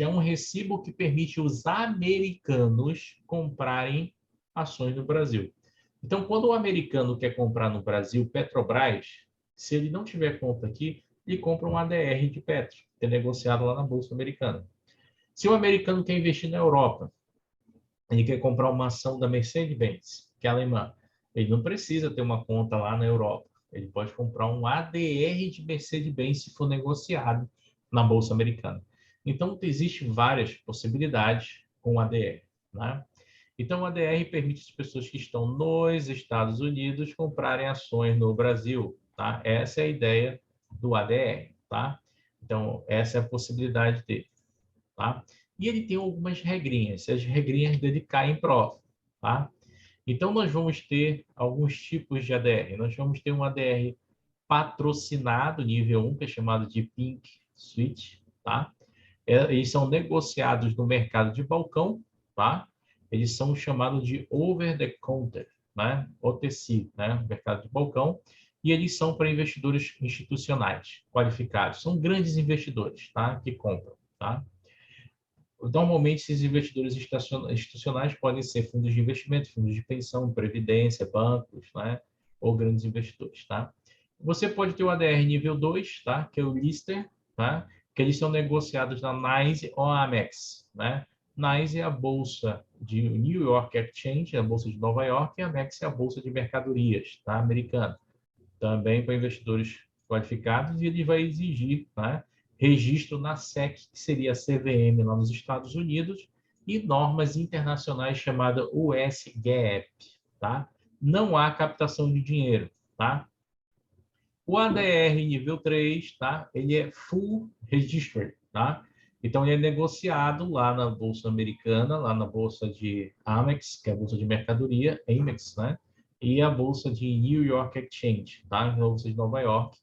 é um recibo que permite os americanos comprarem ações no Brasil. Então, quando o americano quer comprar no Brasil Petrobras, se ele não tiver conta aqui, ele compra um ADR de Petro, que é negociado lá na Bolsa Americana. Se o americano quer investir na Europa, ele quer comprar uma ação da Mercedes-Benz, que é alemã, ele não precisa ter uma conta lá na Europa. Ele pode comprar um ADR de Mercedes-Benz se for negociado na Bolsa Americana. Então, existem várias possibilidades com o ADR, né? Então, o ADR permite as pessoas que estão nos Estados Unidos comprarem ações no Brasil, tá? Essa é a ideia do ADR, tá? Então, essa é a possibilidade dele, tá? E ele tem algumas regrinhas, se as regrinhas dele caem em prova, tá? Então, nós vamos ter alguns tipos de ADR. Nós vamos ter um ADR patrocinado, nível 1, que é chamado de Pink Switch, tá? Eles são negociados no mercado de balcão, tá? Eles são chamados de over the counter, né? OTC, né? Mercado de balcão. E eles são para investidores institucionais qualificados. São grandes investidores, tá? Que compram, tá? Normalmente, esses investidores institucionais podem ser fundos de investimento, fundos de pensão, previdência, bancos, né? Ou grandes investidores, tá? Você pode ter o ADR nível 2, tá? Que é o Lister, tá? Que eles são negociados na NYSE ou Amex, né? NYSE é a bolsa de New York Exchange, a bolsa de Nova York, e a Amex é a bolsa de mercadorias, tá? Americana. Também para investidores qualificados, e ele vai exigir, né, registro na SEC, que seria a CVM lá nos Estados Unidos, e normas internacionais chamada US GAAP, tá? Não há captação de dinheiro, tá? O ADR nível 3, tá? Ele é full registered, tá? Então, ele é negociado lá na Bolsa Americana, lá na Bolsa de Amex, que é a Bolsa de Mercadoria, Amex, né? E a Bolsa de New York Exchange, tá? A Bolsa de Nova York.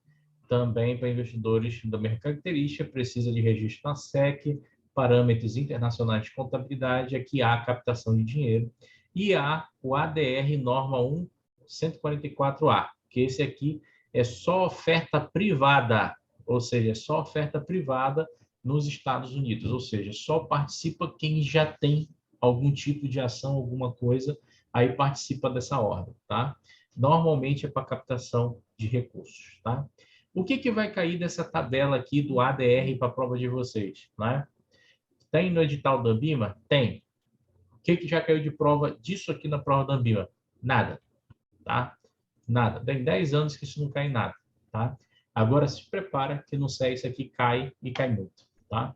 Também para investidores da mesma característica, precisa de registro na SEC, parâmetros internacionais de contabilidade, aqui há captação de dinheiro. E há o ADR Norma 1 144A, que esse aqui é só oferta privada, ou seja, só oferta privada nos Estados Unidos, ou seja, só participa quem já tem algum tipo de ação, alguma coisa, aí participa dessa ordem, tá? Normalmente é para captação de recursos, tá? O que vai cair dessa tabela aqui do ADR para a prova de vocês, né? Tem no edital da Ambima? Tem. O que já caiu de prova disso aqui na prova da Ambima? Nada, tá? Nada. Tem 10 anos que isso não cai em nada, tá? Agora se prepara que no CE isso aqui cai e cai muito, tá?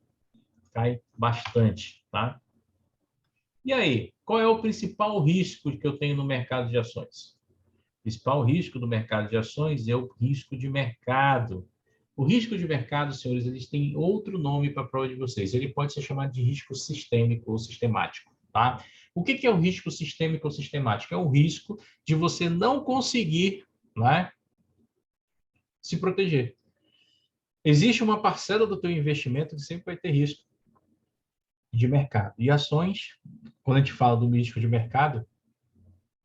Cai bastante, tá? E aí, qual é o principal risco que eu tenho no mercado de ações? O principal risco do mercado de ações é o risco de mercado. O risco de mercado, senhores, eles têm outro nome para a prova de vocês. Ele pode ser chamado de risco sistêmico ou sistemático, tá? O que é o risco sistêmico ou sistemático? É o risco de você não conseguir, né, se proteger. Existe uma parcela do teu investimento que sempre vai ter risco de mercado. E ações, quando a gente fala do risco de mercado,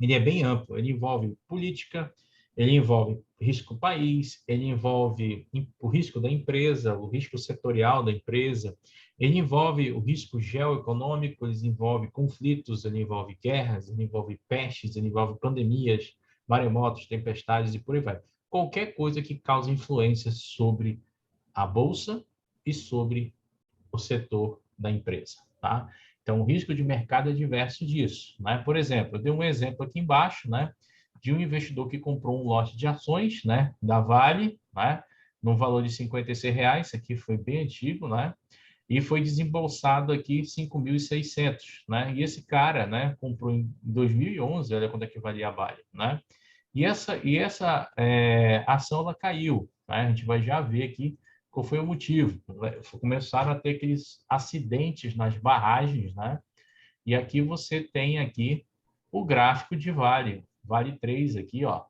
ele é bem amplo. Ele envolve política, ele envolve risco país, ele envolve o risco da empresa, o risco setorial da empresa, ele envolve o risco geoeconômico, ele envolve conflitos, ele envolve guerras, ele envolve pestes, ele envolve pandemias, maremotos, tempestades e por aí vai. Qualquer coisa que cause influência sobre a bolsa e sobre o setor da empresa, tá? Então, o risco de mercado é diverso disso, né? Por exemplo, eu dei um exemplo aqui embaixo, né, de um investidor que comprou um lote de ações, né, da Vale, né, no valor de R$56, isso aqui foi bem antigo, né? E foi desembolsado aqui 5.600, né? E esse cara, né, comprou em 2011, olha quanto é que valia a Vale, né? E essa ação ela caiu, né? A gente vai já ver aqui qual foi o motivo. Começaram a ter aqueles acidentes nas barragens, né? E aqui você tem aqui o gráfico de Vale, Vale 3 aqui, ó,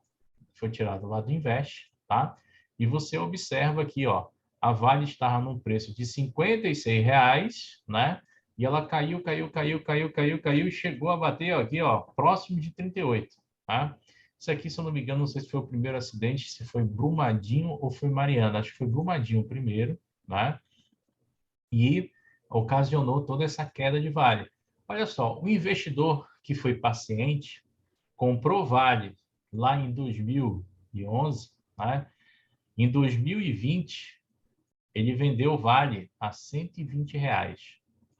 foi tirado lá do Invest, tá? E você observa aqui, ó, a Vale estava num preço de R$56, né? E ela caiu e chegou a bater ó, aqui, ó, próximo de 38, tá? Isso aqui, se eu não me engano, não sei se foi o primeiro acidente, se foi Brumadinho ou foi Mariana. Acho que foi Brumadinho primeiro, né? E ocasionou toda essa queda de Vale. Olha só, o investidor que foi paciente comprou Vale lá em 2011, né? Em 2020, ele vendeu Vale a R$120.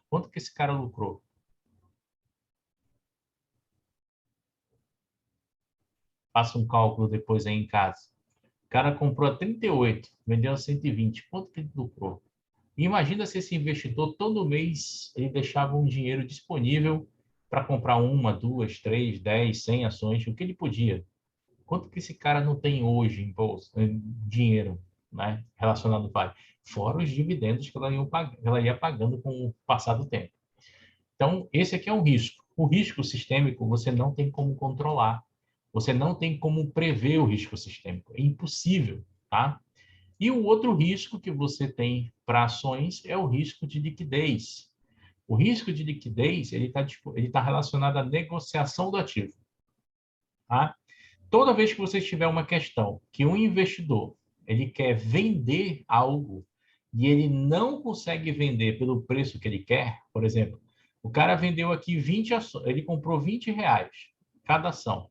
Quanto que esse cara lucrou? Faça um cálculo depois aí em casa. O cara comprou a 38, vendeu a 120. Quanto que ele lucrou? E imagina se esse investidor, todo mês, ele deixava um dinheiro disponível para comprar 1, 2, 3, 10, 100 ações, o que ele podia. Quanto que esse cara não tem hoje em bolsa, em dinheiro, né, relacionado ao Vale? fora os dividendos que ela ia pagando com o passar do tempo. Então, esse aqui é um risco. O risco sistêmico você não tem como controlar. Você não tem como prever o risco sistêmico. É impossível, tá? E o outro risco que você tem para ações é o risco de liquidez. O risco de liquidez ele tá relacionado à negociação do ativo. Tá? Toda vez que você tiver uma questão que um investidor ele quer vender algo e ele não consegue vender pelo preço que ele quer, por exemplo, o cara vendeu aqui 20 ações, ele comprou R$20 cada ação,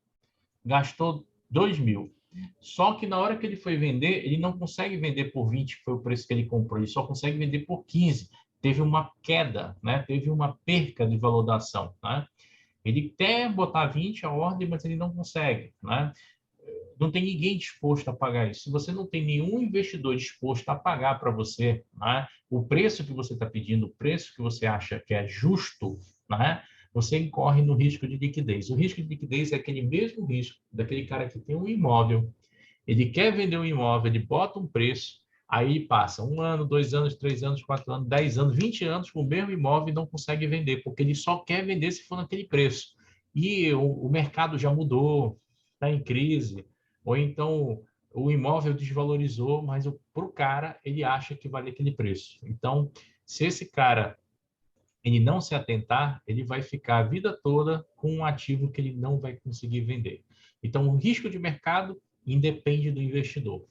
gastou 2.000. Só que na hora que ele foi vender, ele não consegue vender por 20, que foi o preço que ele comprou, ele só consegue vender por 15. Teve uma queda, né? Teve uma perca de valor da ação, né? Ele quer botar 20 a ordem, mas ele não consegue, né? Não tem ninguém disposto a pagar isso. Se você não tem nenhum investidor disposto a pagar para você, né, o preço que você está pedindo, o preço que você acha que é justo, né, você incorre no risco de liquidez. O risco de liquidez é aquele mesmo risco daquele cara que tem um imóvel, ele quer vender um imóvel, ele bota um preço, aí passa 1 ano, 2 anos, 3 anos, 4 anos, 10 anos, 20 anos com o mesmo imóvel e não consegue vender, porque ele só quer vender se for naquele preço. E o mercado já mudou, está em crise, ou então o imóvel desvalorizou, mas para o cara, ele acha que vale aquele preço. Então, se esse cara ele não se atentar, ele vai ficar a vida toda com um ativo que ele não vai conseguir vender. Então, o risco de mercado independe do investidor.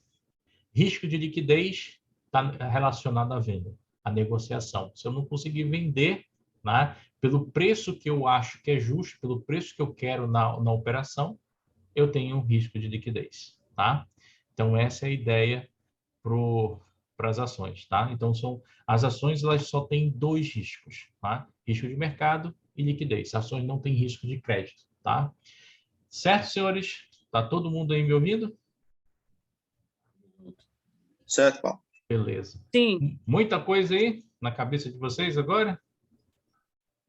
Risco de liquidez está relacionado à venda, à negociação. Se eu não conseguir vender, né, pelo preço que eu acho que é justo, pelo preço que eu quero na operação, eu tenho um risco de liquidez, tá? Então, essa é a ideia para as ações, tá? Então, as ações elas só têm 2 riscos, tá? Risco de mercado e liquidez. As ações não têm risco de crédito, tá? Certo, senhores? Tá todo mundo aí me ouvindo? Certo, Paulo. Beleza. Sim. Muita coisa aí na cabeça de vocês agora?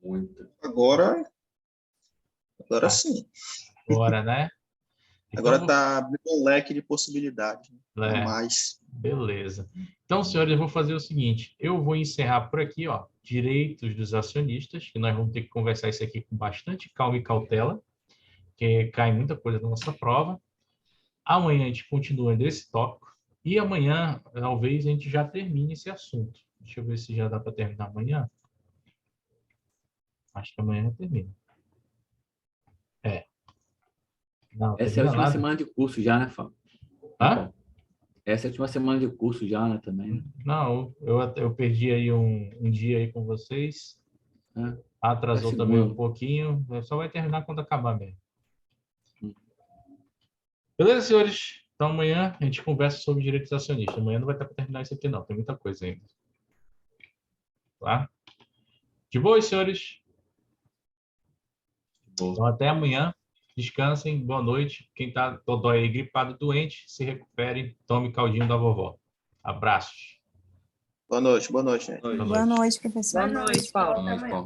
Muita. Agora sim. Agora, né? Agora Então, está abrindo um leque de possibilidades. É. Mais. Beleza. Então, senhores, eu vou fazer o seguinte. Eu vou encerrar por aqui, ó, direitos dos acionistas, que nós vamos ter que conversar isso aqui com bastante calma e cautela, porque cai muita coisa na nossa prova. Amanhã a gente continua nesse tópico. E amanhã, talvez, a gente já termine esse assunto. Deixa eu ver se já dá para terminar amanhã. Acho que amanhã termina. Não, Essa é a última nada. semana de curso já, né, Fábio? Hã? Essa é a última semana de curso já, né, também. Não, eu perdi aí um dia aí com vocês. Atrasou também um pouquinho. Só vai terminar quando acabar mesmo. Beleza, senhores? Então amanhã a gente conversa sobre direitos acionistas. Amanhã não vai estar para terminar isso aqui, não. Tem muita coisa ainda. Tá? De boa, senhores? Então até amanhã. Descansem. Boa noite. Quem está todo aí gripado, doente, se recupere. Tome caldinho da vovó. Abraços. Boa noite, gente. Boa noite, professor. Boa noite, Paulo. Boa noite, Paulo.